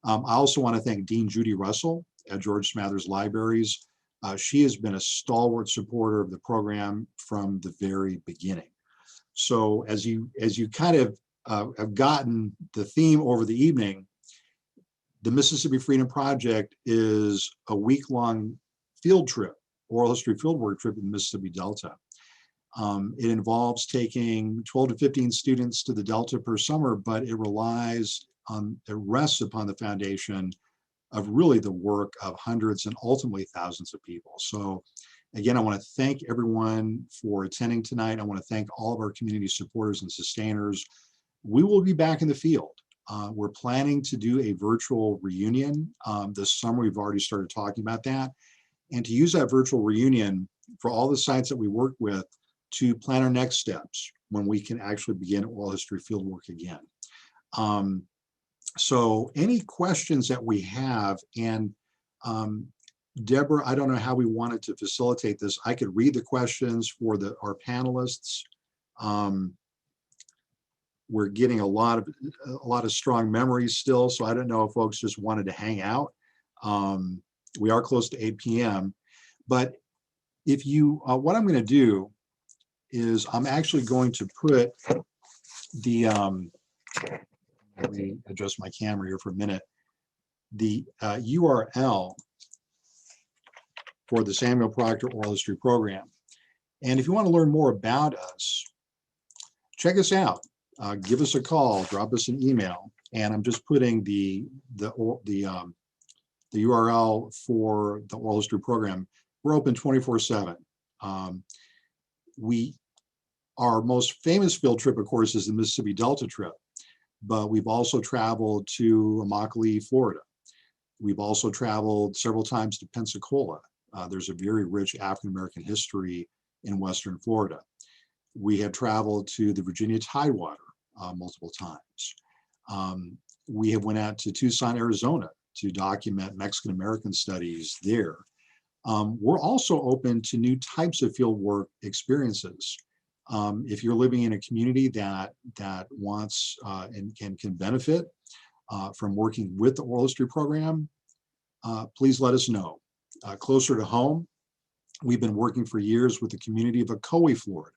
Speaker 4: I also want to thank Dean Judy Russell at George Smathers Libraries. She has been a stalwart supporter of the program from the very beginning. So as you kind of have gotten the theme over the evening, the Mississippi Freedom Project is a week-long field trip, oral history fieldwork trip in the Mississippi Delta. It involves taking 12 to 15 students to the Delta per summer, but it rests upon the foundation of really the work of hundreds and ultimately thousands of people. So again, I want to thank everyone for attending tonight. I want to thank all of our community supporters and sustainers. We will be back in the field. We're planning to do a virtual reunion this summer. We've already started talking about that. And to use that virtual reunion, for all the sites that we work with to plan our next steps when we can actually begin oral history fieldwork again. So any questions that we have, and Deborah, I don't know how we wanted to facilitate this. I could read the questions for our panelists. We're getting a lot of strong memories still, so I don't know if folks just wanted to hang out. We are close to 8 p.m. But if you, what I'm going to do is I'm actually going to put the, let me adjust my camera here for a minute, the URL for the Samuel Proctor Oral History Program. And if you want to learn more about us, check us out. Give us a call, drop us an email, and I'm just putting the URL for the Oral History Program. We're open 24/7. Our most famous field trip, of course, is the Mississippi Delta trip, but we've also traveled to Immokalee, Florida. We've also traveled several times to Pensacola. There's a very rich African-American history in Western Florida. We have traveled to the Virginia Tidewater multiple times. We have went out to Tucson, Arizona to document Mexican-American studies there. We're also open to new types of fieldwork experiences. If you're living in a community that wants and can benefit from working with the Oral History Program, please let us know. Closer to home, we've been working for years with the community of Ocoee, Florida,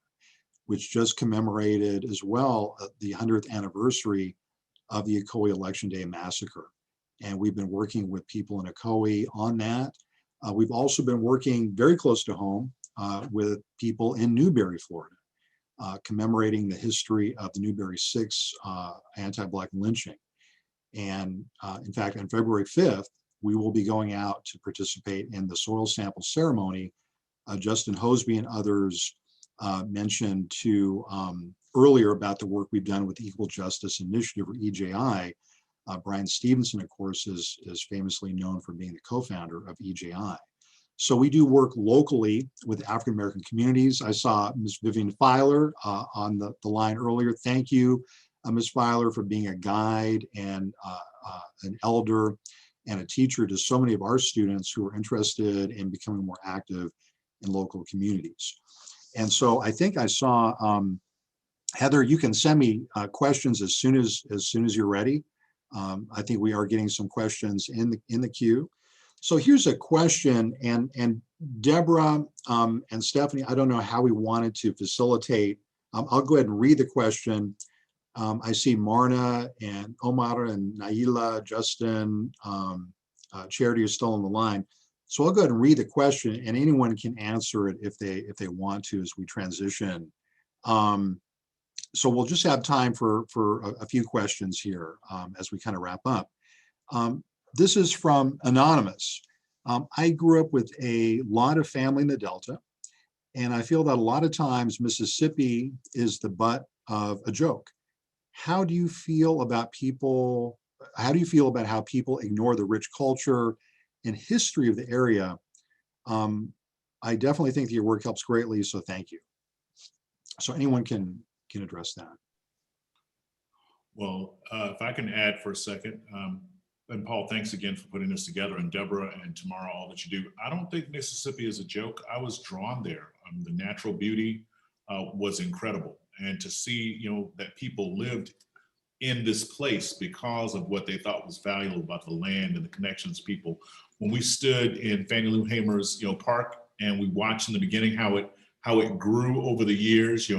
Speaker 4: which just commemorated as well the 100th anniversary of the Ocoee Election Day Massacre. And we've been working with people in Ocoee on that. We've also been working very close to home with people in Newberry, Florida, commemorating the history of the Newberry 6 anti-Black lynching. And in fact, on February 5th, we will be going out to participate in the soil sample ceremony. Justin Hosby and others mentioned earlier about the work we've done with the Equal Justice Initiative, or EJI. Brian Stevenson, of course, is famously known for being the co-founder of EJI. So we do work locally with African-American communities. I saw Ms. Vivian Filer on the line earlier. Thank you, Ms. Filer, for being a guide and an elder and a teacher to so many of our students who are interested in becoming more active in local communities. And so I think I saw, Heather, you can send me questions as soon as you're ready. I think we are getting some questions in the queue. So here's a question, and Deborah and Stephanie, I don't know how we wanted to facilitate. I'll go ahead and read the question. I see Marna and Omar and Naila, Justin, Charity is still on the line. So I'll go ahead and read the question, and anyone can answer it if they want to as we transition. So we'll just have time for a few questions here as we kind of wrap up. This is from Anonymous. I grew up with a lot of family in the Delta, and I feel that a lot of times Mississippi is the butt of a joke. How do you feel about how people ignore the rich culture and history of the area? I definitely think that your work helps greatly, so thank you. So anyone can address that.
Speaker 9: Well, if I can add for a second, and Paul, thanks again for putting this together, and Deborah and Tamara, all that you do. I don't think Mississippi is a joke. I was drawn there. The natural beauty was incredible. And to see, that people lived in this place because of what they thought was valuable about the land and the connections people. When we stood in Fannie Lou Hamer's, park, and we watched in the beginning how it grew over the years,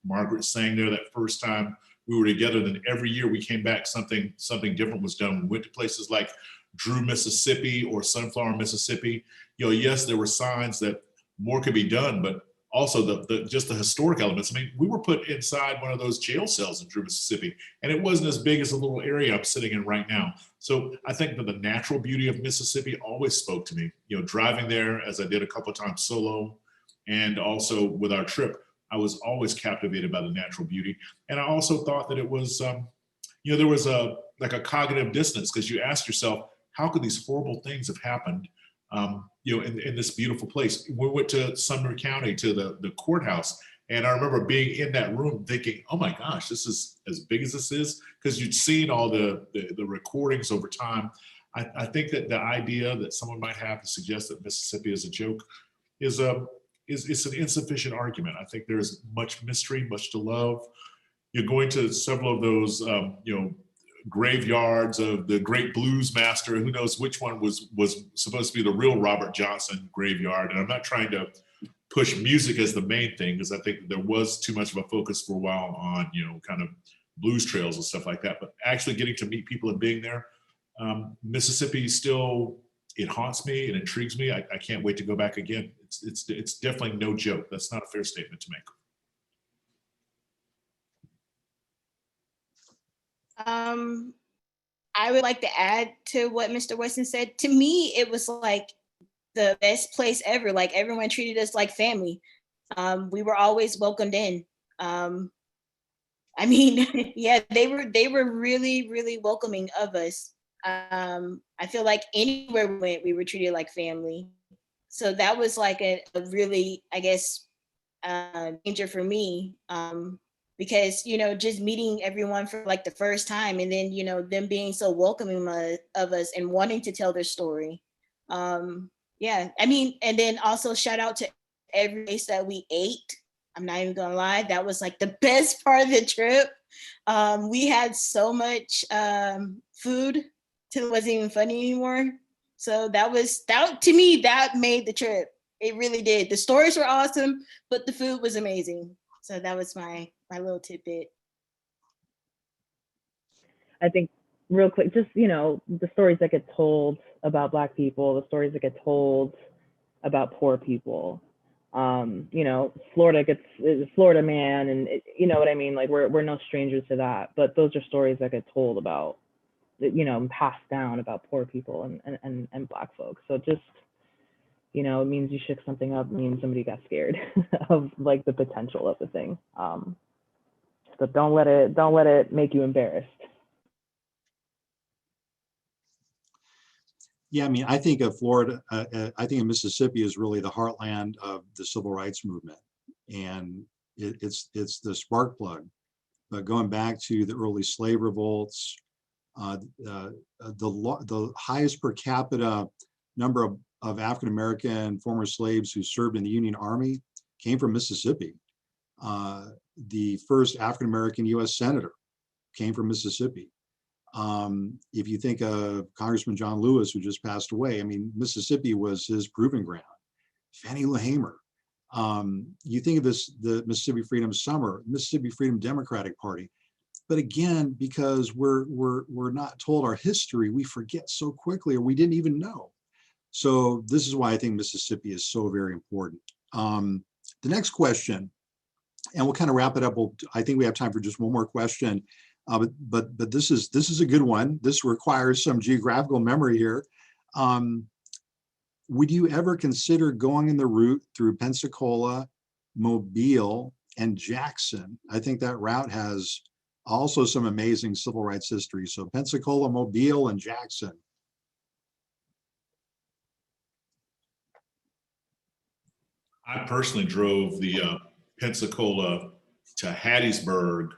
Speaker 9: Margaret sang there that first time we were together. Then every year we came back, something different was done. We went to places like Drew, Mississippi, or Sunflower, Mississippi. Yes, there were signs that more could be done, but also just the historic elements. I mean, we were put inside one of those jail cells in Drew, Mississippi, and it wasn't as big as the little area I'm sitting in right now. So I think that the natural beauty of Mississippi always spoke to me. Driving there, as I did a couple of times solo, and also with our trip, I was always captivated by the natural beauty. And I also thought that it was, there was a cognitive dissonance, because you ask yourself, how could these horrible things have happened, in this beautiful place. We went to Sumner County to the courthouse, and I remember being in that room thinking, oh my gosh, this is as big as this is, because you'd seen all the recordings over time. I think that the idea that someone might have to suggest that Mississippi is a joke is an insufficient argument. I think there's much mystery, much to love. You're going to several of those, graveyards of the great blues master. Who knows which one was supposed to be the real Robert Johnson graveyard? And I'm not trying to push music as the main thing, because I think that there was too much of a focus for a while on, kind of blues trails and stuff like that. But actually getting to meet people and being there, Mississippi still, it haunts me, it intrigues me. I can't wait to go back again. It's definitely no joke. That's not a fair statement to make.
Speaker 17: I would like to add to what Mr. Weston said. To me, it was like the best place ever. Like, everyone treated us like family. We were always welcomed in. Yeah, they were really, really welcoming of us. I feel like anywhere we went, we were treated like family. So that was like a really, I guess, danger for me. Because, just meeting everyone for like the first time, and then, them being so welcoming of us and wanting to tell their story. And then also shout out to every place that we ate. I'm not even gonna lie, that was like the best part of the trip. We had so much food till it wasn't even funny anymore. So that to me, that made the trip. It really did. The stories were awesome, but the food was amazing. So that was my little tidbit.
Speaker 10: I think real quick, just, the stories that get told about Black people, the stories that get told about poor people. Florida Florida man, and you know what I mean? Like, we're no strangers to that, but those are stories that get told about, passed down about poor people and Black folks. So just, it means you shook something up, means somebody got scared of like the potential of the thing. So don't let it make you embarrassed.
Speaker 4: Yeah, I think of Florida, I think of Mississippi is really the heartland of the civil rights movement, and it's the spark plug. But going back to the early slave revolts, the highest per capita number of African American former slaves who served in the Union Army came from Mississippi. The first African American U.S. senator came from Mississippi. If you think of Congressman John Lewis, who just passed away, Mississippi was his proving ground. Fannie Lou Hamer. You think of the Mississippi Freedom Summer, Mississippi Freedom Democratic Party. But again, because we're not told our history, we forget so quickly, or we didn't even know. So this is why I think Mississippi is so very important. The next question, and we'll kind of wrap it up. I think we have time for just one more question. But this is a good one. This requires some geographical memory here. Would you ever consider going in the route through Pensacola, Mobile, and Jackson? I think that route has also some amazing civil rights history. So Pensacola, Mobile, and Jackson.
Speaker 9: I personally drove the Pensacola to Hattiesburg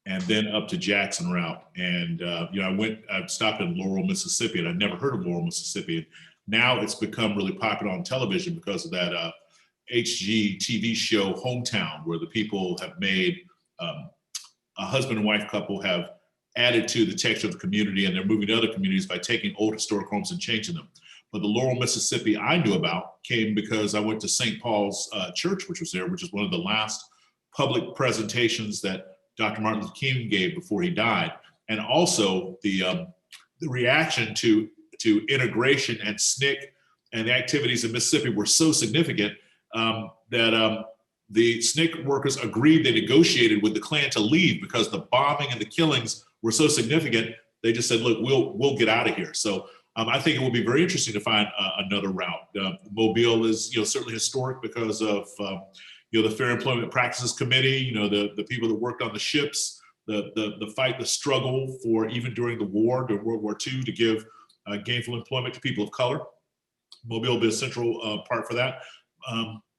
Speaker 9: and then up to Jackson route. And I stopped in Laurel, Mississippi, and I'd never heard of Laurel, Mississippi. And now it's become really popular on television because of that HG TV show Hometown, where the people have made a husband and wife couple have added to the texture of the community, and they're moving to other communities by taking old historic homes and changing them. But the Laurel, Mississippi I knew about came because I went to St. Paul's Church, which was there, which is one of the last public presentations that Dr. Martin Luther King gave before he died. And also the reaction to integration and SNCC and the activities in Mississippi were so significant that the SNCC workers agreed, they negotiated with the Klan to leave because the bombing and the killings were so significant. They just said, look, we'll get out of here. So I think it will be very interesting to find another route. Mobile is certainly historic because of the Fair Employment Practices Committee, the people that worked on the ships, the fight, the struggle for even during the war, during World War II, to give gainful employment to people of color. Mobile be a central part for that.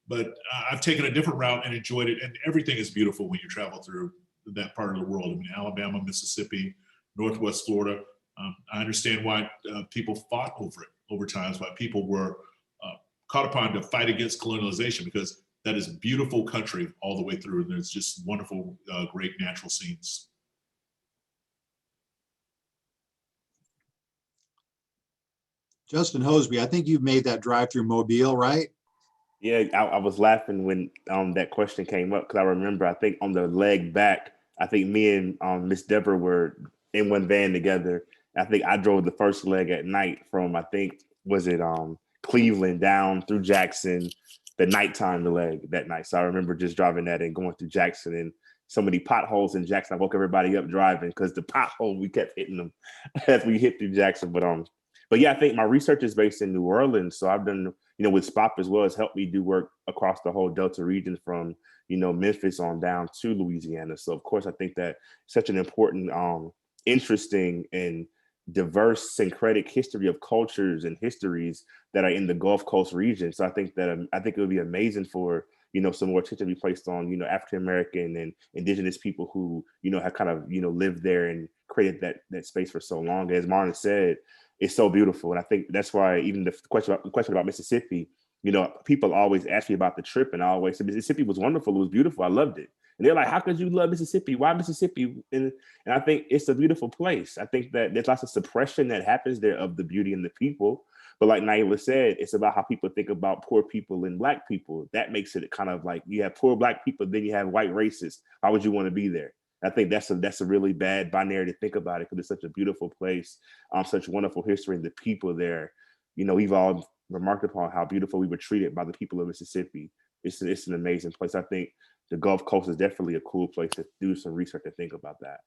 Speaker 9: But I've taken a different route and enjoyed it. And everything is beautiful when you travel through that part of the world. I mean, Alabama, Mississippi, Northwest Florida. I understand why people fought over times, why people were caught upon to fight against colonialization, because that is beautiful country all the way through. And there's just wonderful, great natural scenes.
Speaker 4: Justin Hosby, I think you've made that drive through Mobile, right?
Speaker 14: Yeah, I was laughing when that question came up, because I remember, I think on the leg back, I think me and Miss Deborah were in one van together. I think I drove the first leg at night from, I think, was it Cleveland down through Jackson, the nighttime the leg that night. So I remember just driving that and going through Jackson, and so many potholes in Jackson. I woke everybody up driving because the pothole, we kept hitting them as we hit through Jackson. But yeah, I think my research is based in New Orleans. So I've done, with SPOP as well, has helped me do work across the whole Delta region from, Memphis on down to Louisiana. So of course, I think that such an important, interesting and diverse syncretic history of cultures and histories that are in the Gulf Coast region. So I think it would be amazing for, some more attention to be placed on, African-American and indigenous people who, have kind of, lived there and created that space for so long. As Marlon said, it's so beautiful. And I think that's why even the question about Mississippi, people always ask me about the trip, and I always say Mississippi was wonderful. It was beautiful. I loved it. And they're like, how could you love Mississippi? Why Mississippi? And I think it's a beautiful place. I think that there's lots of suppression that happens there of the beauty and the people. But like Naila said, it's about how people think about poor people and Black people. That makes it kind of like you have poor Black people, then you have white racists. Why would you want to be there? I think that's a really bad binary to think about it, because it's such a beautiful place, such wonderful history, and the people there. We've all remarked upon how beautiful we were treated by the people of Mississippi. It's an amazing place. I think the Gulf Coast is definitely a cool place to do some research and think about that.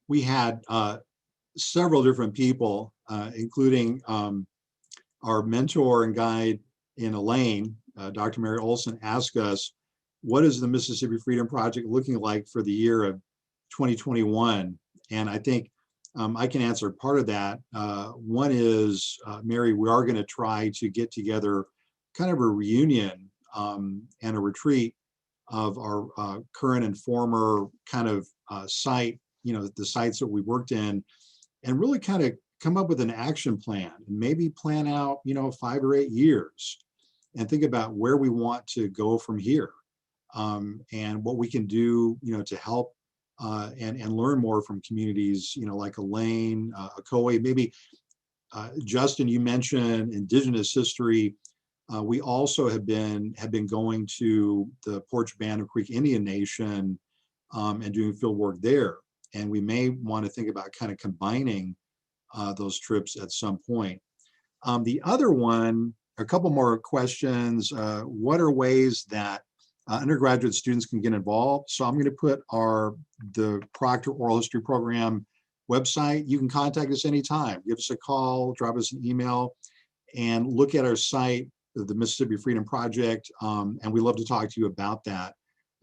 Speaker 4: We had several different people, including our mentor and guide in Elaine, Dr. Mary Olson, ask us, what is the Mississippi Freedom Project looking like for the year of 2021? And I think I can answer part of that. One is, Mary, we are going to try to get together kind of a reunion and a retreat of our current and former kind of site, the sites that we worked in, and really kind of come up with an action plan and maybe plan out, 5 or 8 years and think about where we want to go from here, and what we can do, to help and learn more from communities, like Elaine, Ocoee, maybe Justin, you mentioned Indigenous history. We also have been going to the Porch Bandom Creek Indian Nation and doing field work there. And we may want to think about kind of combining those trips at some point. The other one, a couple more questions. What are ways that undergraduate students can get involved? So I'm going to put the Proctor Oral History Program website. You can contact us anytime. Give us a call, drop us an email, and look at our site, the Mississippi Freedom Project. And we'd love to talk to you about that,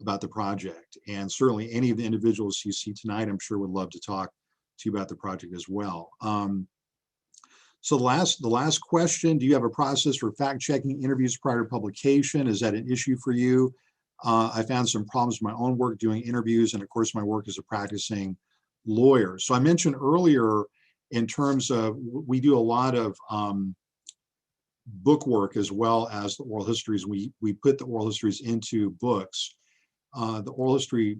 Speaker 4: about the project. And certainly any of the individuals you see tonight, I'm sure would love to talk to you about the project as well. So the last question, do you have a process for fact-checking interviews prior to publication? Is that an issue for you? I found some problems with my own work doing interviews, and of course my work as a practicing lawyer. So I mentioned earlier, in terms of, we do a lot of book work as well as the oral histories. We put the oral histories into books. The oral history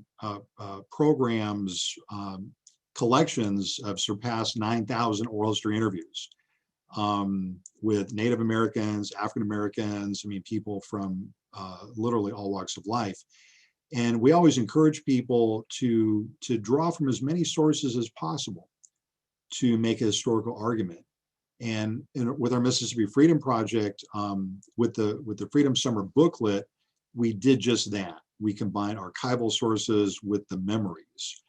Speaker 4: programs collections have surpassed 9,000 oral history interviews with Native Americans, African Americans, people from literally all walks of life. And we always encourage people to draw from as many sources as possible to make a historical argument. And with our Mississippi Freedom Project, with the Freedom Summer booklet, we did just that. We combined archival sources with the memories.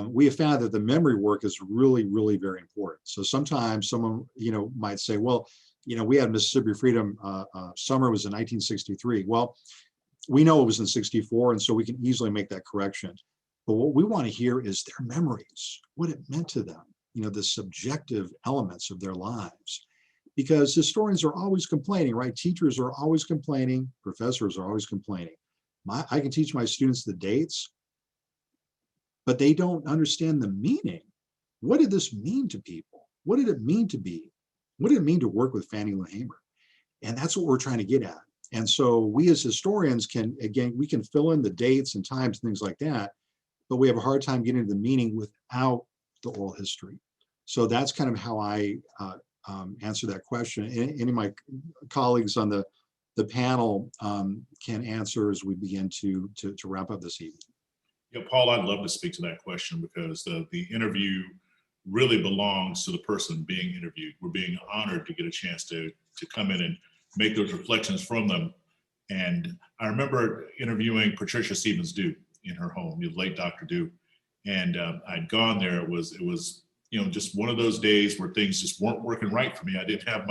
Speaker 4: We have found that the memory work is really, really very important. So sometimes someone, might say, well, we had Mississippi Freedom Summer was in 1963. Well, we know it was in 64, and so we can easily make that correction. But what we want to hear is their memories, what it meant to them. the subjective elements of their lives. Because historians are always complaining, right? Teachers are always complaining, professors are always complaining. I can teach my students the dates, but they don't understand the meaning. What did this mean to people? What did it mean to be? What did it mean to work with Fannie Lou Hamer? And that's what we're trying to get at. And so we as historians we can fill in the dates and times, things like that, but we have a hard time getting to the meaning without the oral history. So that's kind of how I answer that question. Any of my colleagues on the panel can answer as we begin to wrap up this evening.
Speaker 9: Yeah, Paul, I'd love to speak to that question because the interview really belongs to the person being interviewed. We're being honored to get a chance to come in and make those reflections from them. And I remember interviewing Patricia Stevens-Dew in her home, the late Dr. Dew. And I'd gone there. It was just one of those days where things just weren't working right for me. I didn't have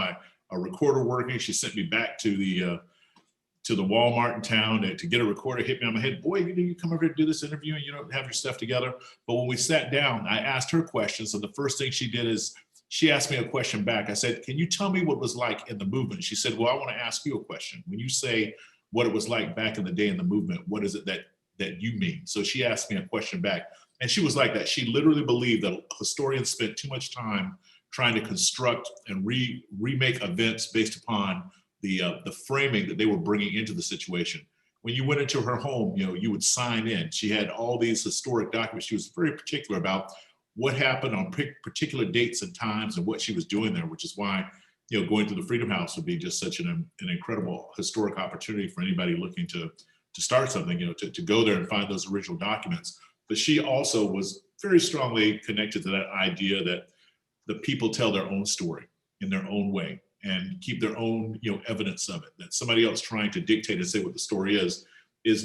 Speaker 9: a recorder working. She sent me back to the Walmart in town to get a recorder, hit me on my head. Boy, you come over to do this interview and you don't have your stuff together. But when we sat down, I asked her questions. So the first thing she did is she asked me a question back. I said, can you tell me what it was like in the movement? She said, well, I want to ask you a question. When you say what it was like back in the day in the movement, what is it that you mean? So she asked me a question back. And she was like that. She literally believed that historians spent too much time trying to construct and remake events based upon the framing that they were bringing into the situation. When you went into her home, you would sign in. She had all these historic documents. She was very particular about what happened on particular dates and times and what she was doing there, which is why, going to the Freedom House would be just such an incredible historic opportunity for anybody looking to start something, to go there and find those original documents. But she also was very strongly connected to that idea that the people tell their own story in their own way and keep their own, evidence of it. That somebody else trying to dictate and say what the story is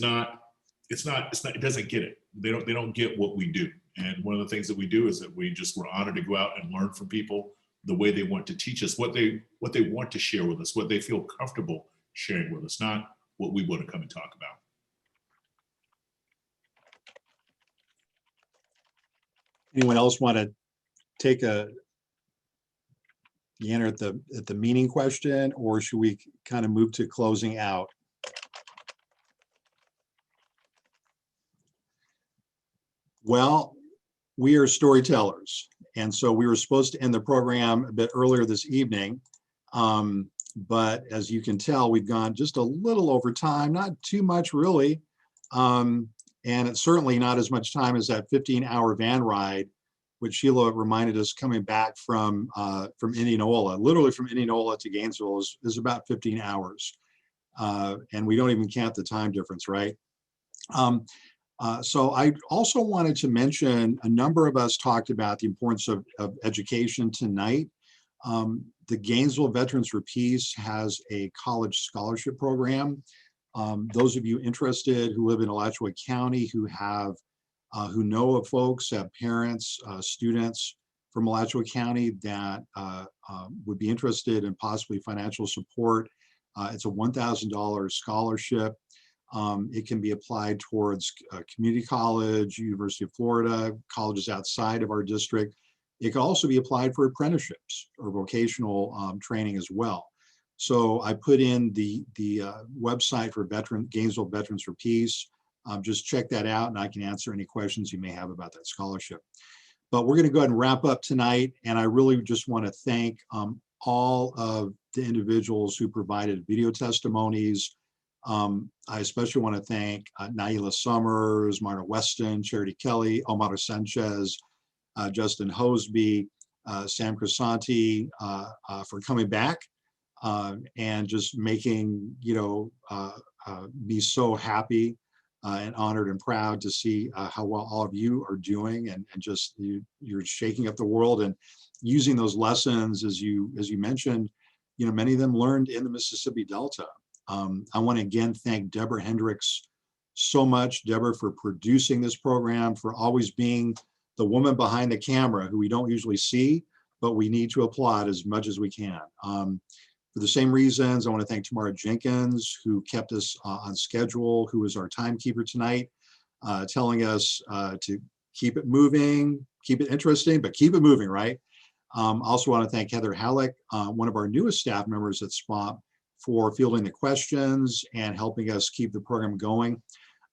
Speaker 9: not, it doesn't get it. They don't get what we do. And one of the things that we do is that we're honored to go out and learn from people the way they want to teach us, what they want to share with us, what they feel comfortable sharing with us, not what we want to come and talk about.
Speaker 4: Anyone else want to take the answer at the meaning question, or should we kind of move to closing out? Well, we are storytellers, and so we were supposed to end the program a bit earlier this evening, but as you can tell, we've gone just a little over time, not too much really. And it's certainly not as much time as that 15-hour van ride, which Sheila reminded us coming back from Indianola. Literally from Indianola to Gainesville is about 15 hours. And we don't even count the time difference, right? So I also wanted to mention, a number of us talked about the importance of education tonight. The Gainesville Veterans for Peace has a college scholarship program. Those of you interested who live in Alachua County who know of folks, have parents, students from Alachua County that would be interested in possibly financial support, it's a $1,000 scholarship. It can be applied towards community college, University of Florida, colleges outside of our district. It can also be applied for apprenticeships or vocational training as well. So I put in the website for Gainesville Veterans for Peace. Just check that out and I can answer any questions you may have about that scholarship. But we're going to go ahead and wrap up tonight. And I really just want to thank all of the individuals who provided video testimonies. I especially want to thank Naila Summers, Marta Weston, Charity Kelly, Ahmad Sanchez, Justin Hosby, Sam Crisanti for coming back. And just making, me so happy and honored and proud to see how well all of you are doing, and just you're shaking up the world and using those lessons, as you mentioned, many of them learned in the Mississippi Delta. I want to again thank Deborah Hendricks so much, Deborah, for producing this program, for always being the woman behind the camera who we don't usually see, but we need to applaud as much as we can. For the same reasons, I want to thank Tamara Jenkins, who kept us on schedule, who is our timekeeper tonight, telling us to keep it moving, keep it interesting, but keep it moving, right? Also want to thank Heather Halleck, one of our newest staff members at SPOP, for fielding the questions and helping us keep the program going.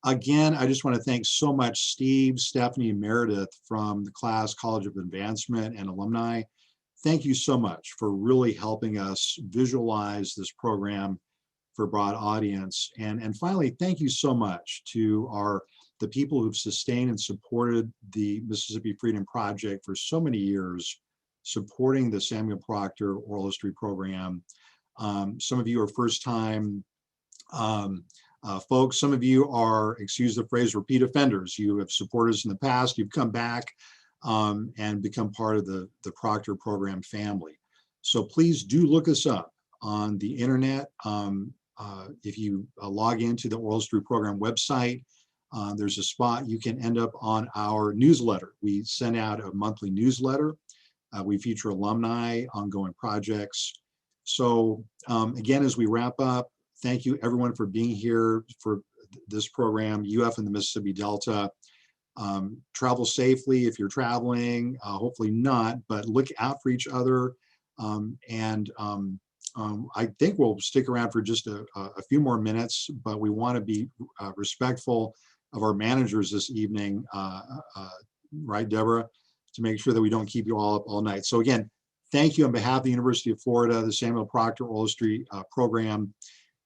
Speaker 4: Again, I just want to thank so much Steve, Stephanie, and Meredith from the class College of Advancement and alumni. Thank you so much for really helping us visualize this program for a broad audience. And finally, thank you so much to the people who've sustained and supported the Mississippi Freedom Project for so many years, supporting the Samuel Proctor Oral History Program. Some of you are first-time folks. Some of you are, excuse the phrase, repeat offenders. You have supported us in the past. You've come back and become part of the Proctor program family. So please do look us up on the internet. If you log into the Oral History Program website, there's a spot you can end up on our newsletter. We send out a monthly newsletter. We feature alumni, ongoing projects. So again, as we wrap up, thank you everyone for being here for this program, UF and the Mississippi Delta. Travel safely if you're traveling, hopefully not, but look out for each other. I think we'll stick around for just a few more minutes, but we want to be respectful of our managers this evening, right, Deborah, to make sure that we don't keep you all up all night. So again, thank you on behalf of the University of Florida, the Samuel Proctor Oral History Program,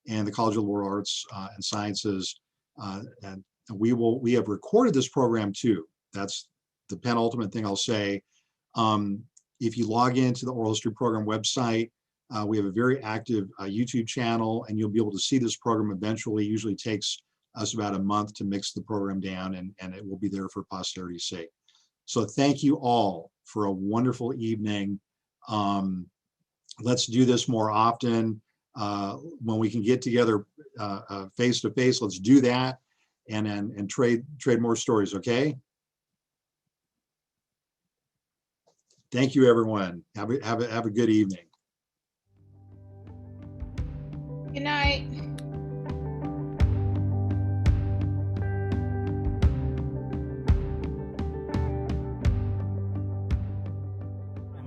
Speaker 4: and the College of Liberal Arts and Sciences. And we have recorded this program too. That's the penultimate thing I'll say. If you log into the Oral History Program website, we have a very active YouTube channel, and you'll be able to see this program eventually. Usually takes us about a month to mix the program down, and it will be there for posterity's sake. So thank you all for a wonderful evening. Let's do this more often. When we can get together face to face, let's do that and trade more stories, okay? Thank you, everyone. Have a good evening.
Speaker 17: Good night.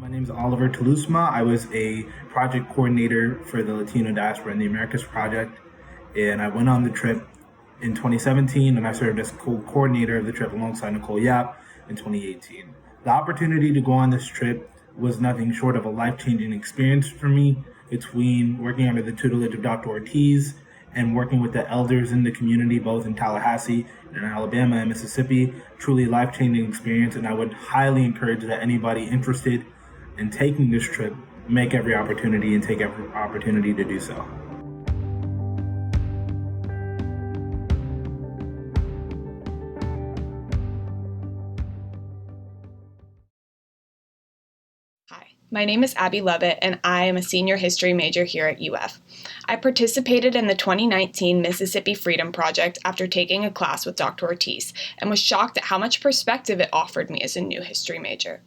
Speaker 3: My name is Oliver Telusma. I was a project coordinator for the Latino Diaspora in the Americas Project, and I went on the trip in 2017, and I served as co-coordinator of the trip alongside Nicole Yap in 2018. The opportunity to go on this trip was nothing short of a life-changing experience for me, between working under the tutelage of Dr. Ortiz and working with the elders in the community, both in Tallahassee and in Alabama and Mississippi. Truly life-changing experience, and I would highly encourage that anybody interested in taking this trip make every opportunity and take every opportunity to do so.
Speaker 5: My name is Abby Lovett, and I am a senior history major here at UF. I participated in the 2019 Mississippi Freedom Project after taking a class with Dr. Ortiz, and was shocked at how much perspective it offered me as a new history major.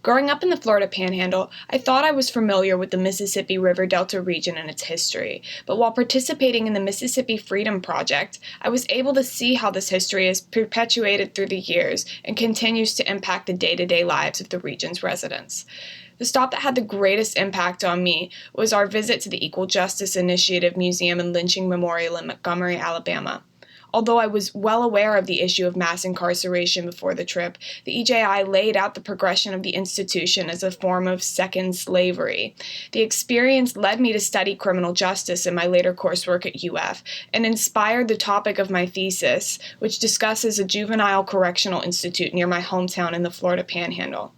Speaker 5: Growing up in the Florida Panhandle, I thought I was familiar with the Mississippi River Delta region and its history, but while participating in the Mississippi Freedom Project, I was able to see how this history is perpetuated through the years and continues to impact the day-to-day lives of the region's residents. The stop that had the greatest impact on me was our visit to the Equal Justice Initiative Museum and Lynching Memorial in Montgomery, Alabama. Although I was well aware of the issue of mass incarceration before the trip, the EJI laid out the progression of the institution as a form of second slavery. The experience led me to study criminal justice in my later coursework at UF and inspired the topic of my thesis, which discusses a juvenile correctional institute near my hometown in the Florida Panhandle.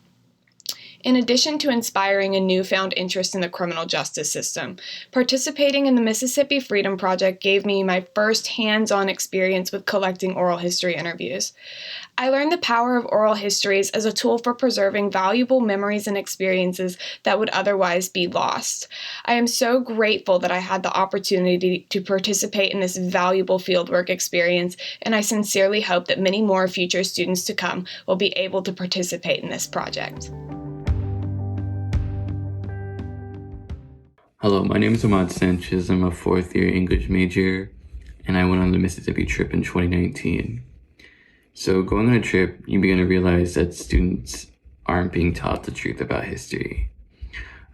Speaker 5: In addition to inspiring a newfound interest in the criminal justice system, participating in the Mississippi Freedom Project gave me my first hands-on experience with collecting oral history interviews. I learned the power of oral histories as a tool for preserving valuable memories and experiences that would otherwise be lost. I am so grateful that I had the opportunity to participate in this valuable fieldwork experience, and I sincerely hope that many more future students to come will be able to participate in this project.
Speaker 23: Hello, my name is Ahmad Sanchez. I'm a fourth-year English major, and I went on the Mississippi trip in 2019. So going on a trip, you begin to realize that students aren't being taught the truth about history.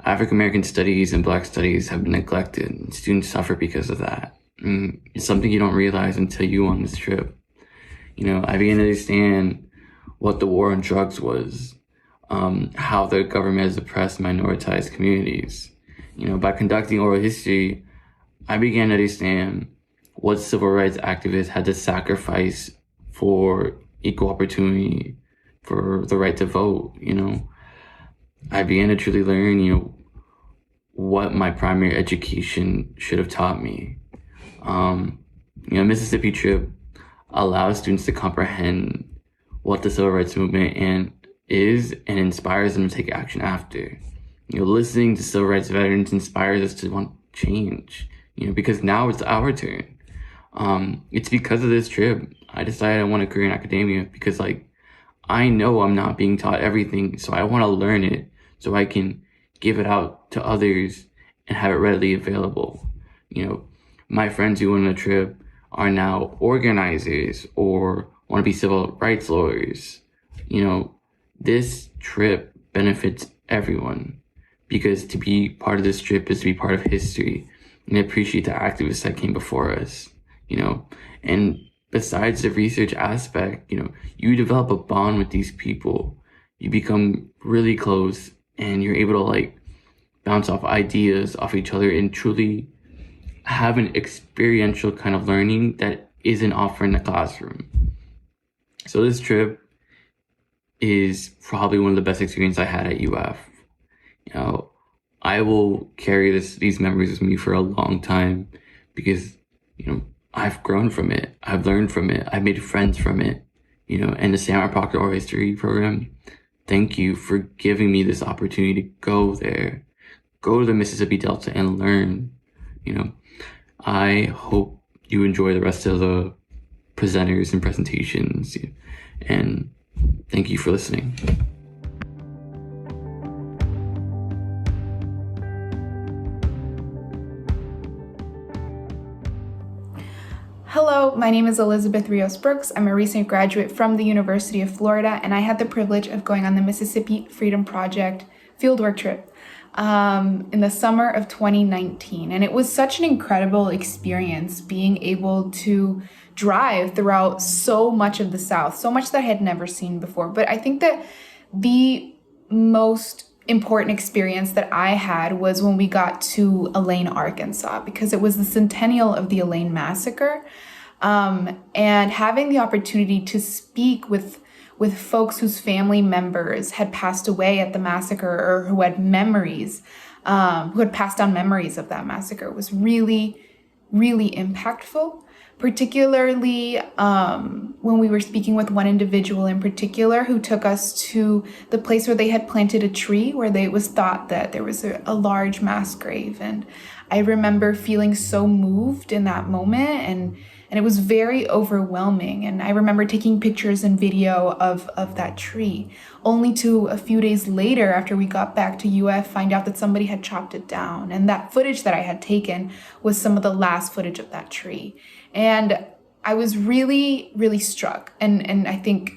Speaker 23: African American studies and Black studies have been neglected, and students suffer because of that. It's something you don't realize until you go on this trip. I began to understand what the war on drugs was, how the government has oppressed minoritized communities. By conducting oral history, I began to understand what civil rights activists had to sacrifice for equal opportunity, for the right to vote. I began to truly learn, what my primary education should have taught me. Mississippi trip allows students to comprehend what the civil rights movement is and inspires them to take action after. Listening to civil rights veterans inspires us to want change, because now it's our turn. It's because of this trip, I decided I want a career in academia because I know I'm not being taught everything, so I want to learn it so I can give it out to others and have it readily available. My friends who went on a trip are now organizers or want to be civil rights lawyers. This trip benefits everyone because to be part of this trip is to be part of history and appreciate the activists that came before us, and besides the research aspect, you develop a bond with these people. You become really close and you're able to bounce off ideas off each other and truly have an experiential kind of learning that isn't offered in the classroom. So this trip is probably one of the best experiences I had at UF. I will carry these memories with me for a long time because, I've grown from it. I've learned from it. I've made friends from it, and the Samuel Proctor Oral History Program, thank you for giving me this opportunity to go there, go to the Mississippi Delta and learn. I hope you enjoy the rest of the presenters and presentations, and thank you for listening.
Speaker 6: Hello, my name is Elisabeth Rios-Brooks. I'm a recent graduate from the University of Florida, and I had the privilege of going on the Mississippi Freedom Project fieldwork trip in the summer of 2019. And it was such an incredible experience being able to drive throughout so much of the South, so much that I had never seen before. But I think that the most important experience that I had was when we got to Elaine, Arkansas, because it was the centennial of the Elaine massacre. And having the opportunity to speak with folks whose family members had passed away at the massacre or who had memories, who had passed down memories of that massacre was really, really impactful. Particularly when we were speaking with one individual in particular who took us to the place where they had planted a tree where it was thought that there was a large mass grave. And I remember feeling so moved in that moment and it was very overwhelming. And I remember taking pictures and video of that tree, only to a few days later after we got back to UF find out that somebody had chopped it down. And that footage that I had taken was some of the last footage of that tree. And I was really, really struck and I think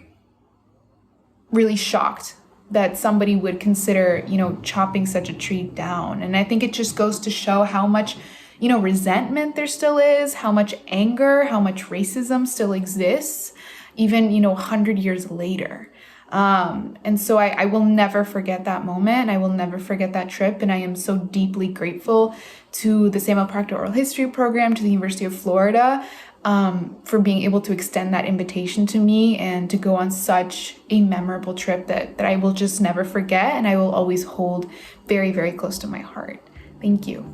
Speaker 6: really shocked that somebody would consider, chopping such a tree down. And I think it just goes to show how much, resentment there still is, how much anger, how much racism still exists, even, 100 years later. And so I will never forget that moment. I will never forget that trip. And I am so deeply grateful to the Samuel Proctor Oral History Program, to the University of Florida, for being able to extend that invitation to me and to go on such a memorable trip that I will just never forget. And I will always hold very, very close to my heart. Thank you.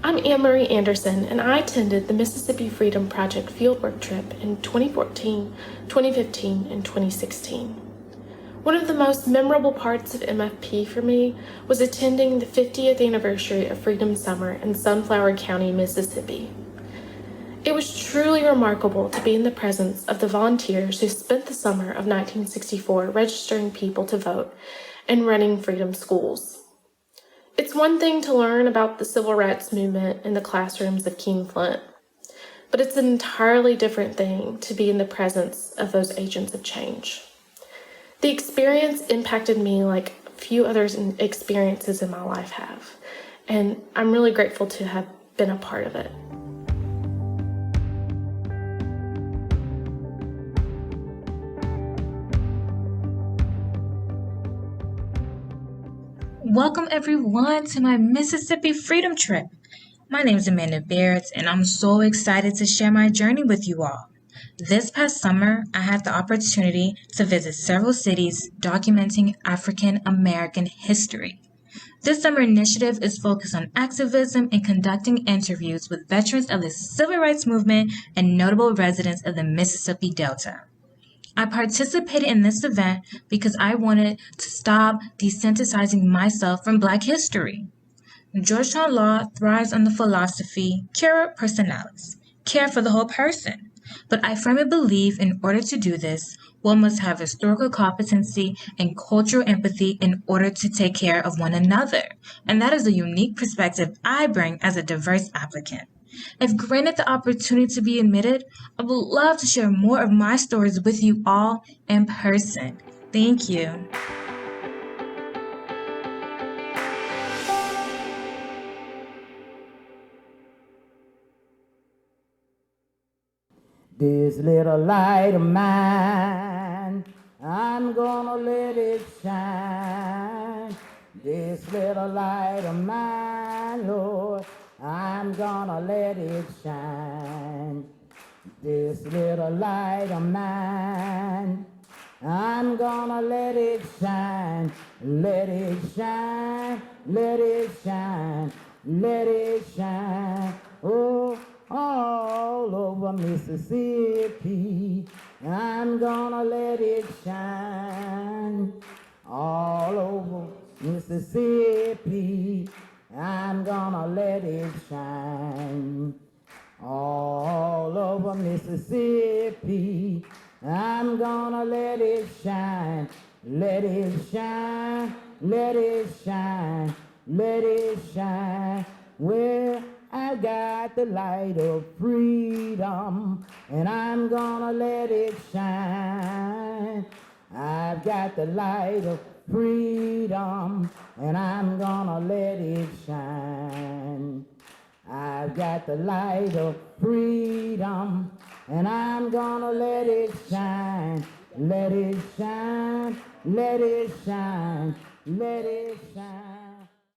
Speaker 11: I'm Annemarie Anderson, and I attended the Mississippi Freedom Project fieldwork trip in 2014, 2015, and 2016. One of the most memorable parts of MFP for me was attending the 50th anniversary of Freedom Summer in Sunflower County, Mississippi. It was truly remarkable to be in the presence of the volunteers who spent the summer of 1964 registering people to vote and running freedom schools. It's one thing to learn about the civil rights movement in the classrooms of King Flint, but it's an entirely different thing to be in the presence of those agents of change. The experience impacted me like few other experiences in my life have, and I'm really grateful to have been a part of it.
Speaker 1: Welcome everyone to my Mississippi Freedom Trip. My name is Amanda Baret, and I'm so excited to share my journey with you all. This past summer, I had the opportunity to visit several cities documenting African American history. This summer initiative is focused on activism and conducting interviews with veterans of the civil rights movement and notable residents of the Mississippi Delta. I participated in this event because I wanted to stop desensitizing myself from Black history. Georgetown law thrives on the philosophy cura personalis, care for the whole person. But I firmly believe in order to do this, one must have historical competency and cultural empathy in order to take care of one another. And that is a unique perspective I bring as a diverse applicant. If granted the opportunity to be admitted, I would love to share more of my stories with you all in person. Thank you.
Speaker 7: This little light of mine, I'm gonna let it shine. This little light of mine, Lord, I'm gonna let it shine. This little light of mine, I'm gonna let it shine. Let it shine, let it shine, let it shine. Oh, all over Mississippi, I'm gonna let it shine. All over Mississippi, I'm gonna let it shine. All over Mississippi, I'm gonna let it shine. Let it shine, let it shine, let it shine. Well, I got the light of freedom, and I'm gonna let it shine. I've got the light of freedom, and I'm gonna let it shine. I've got the light of freedom, and I'm gonna let it shine. Let it shine, let it shine, let it shine.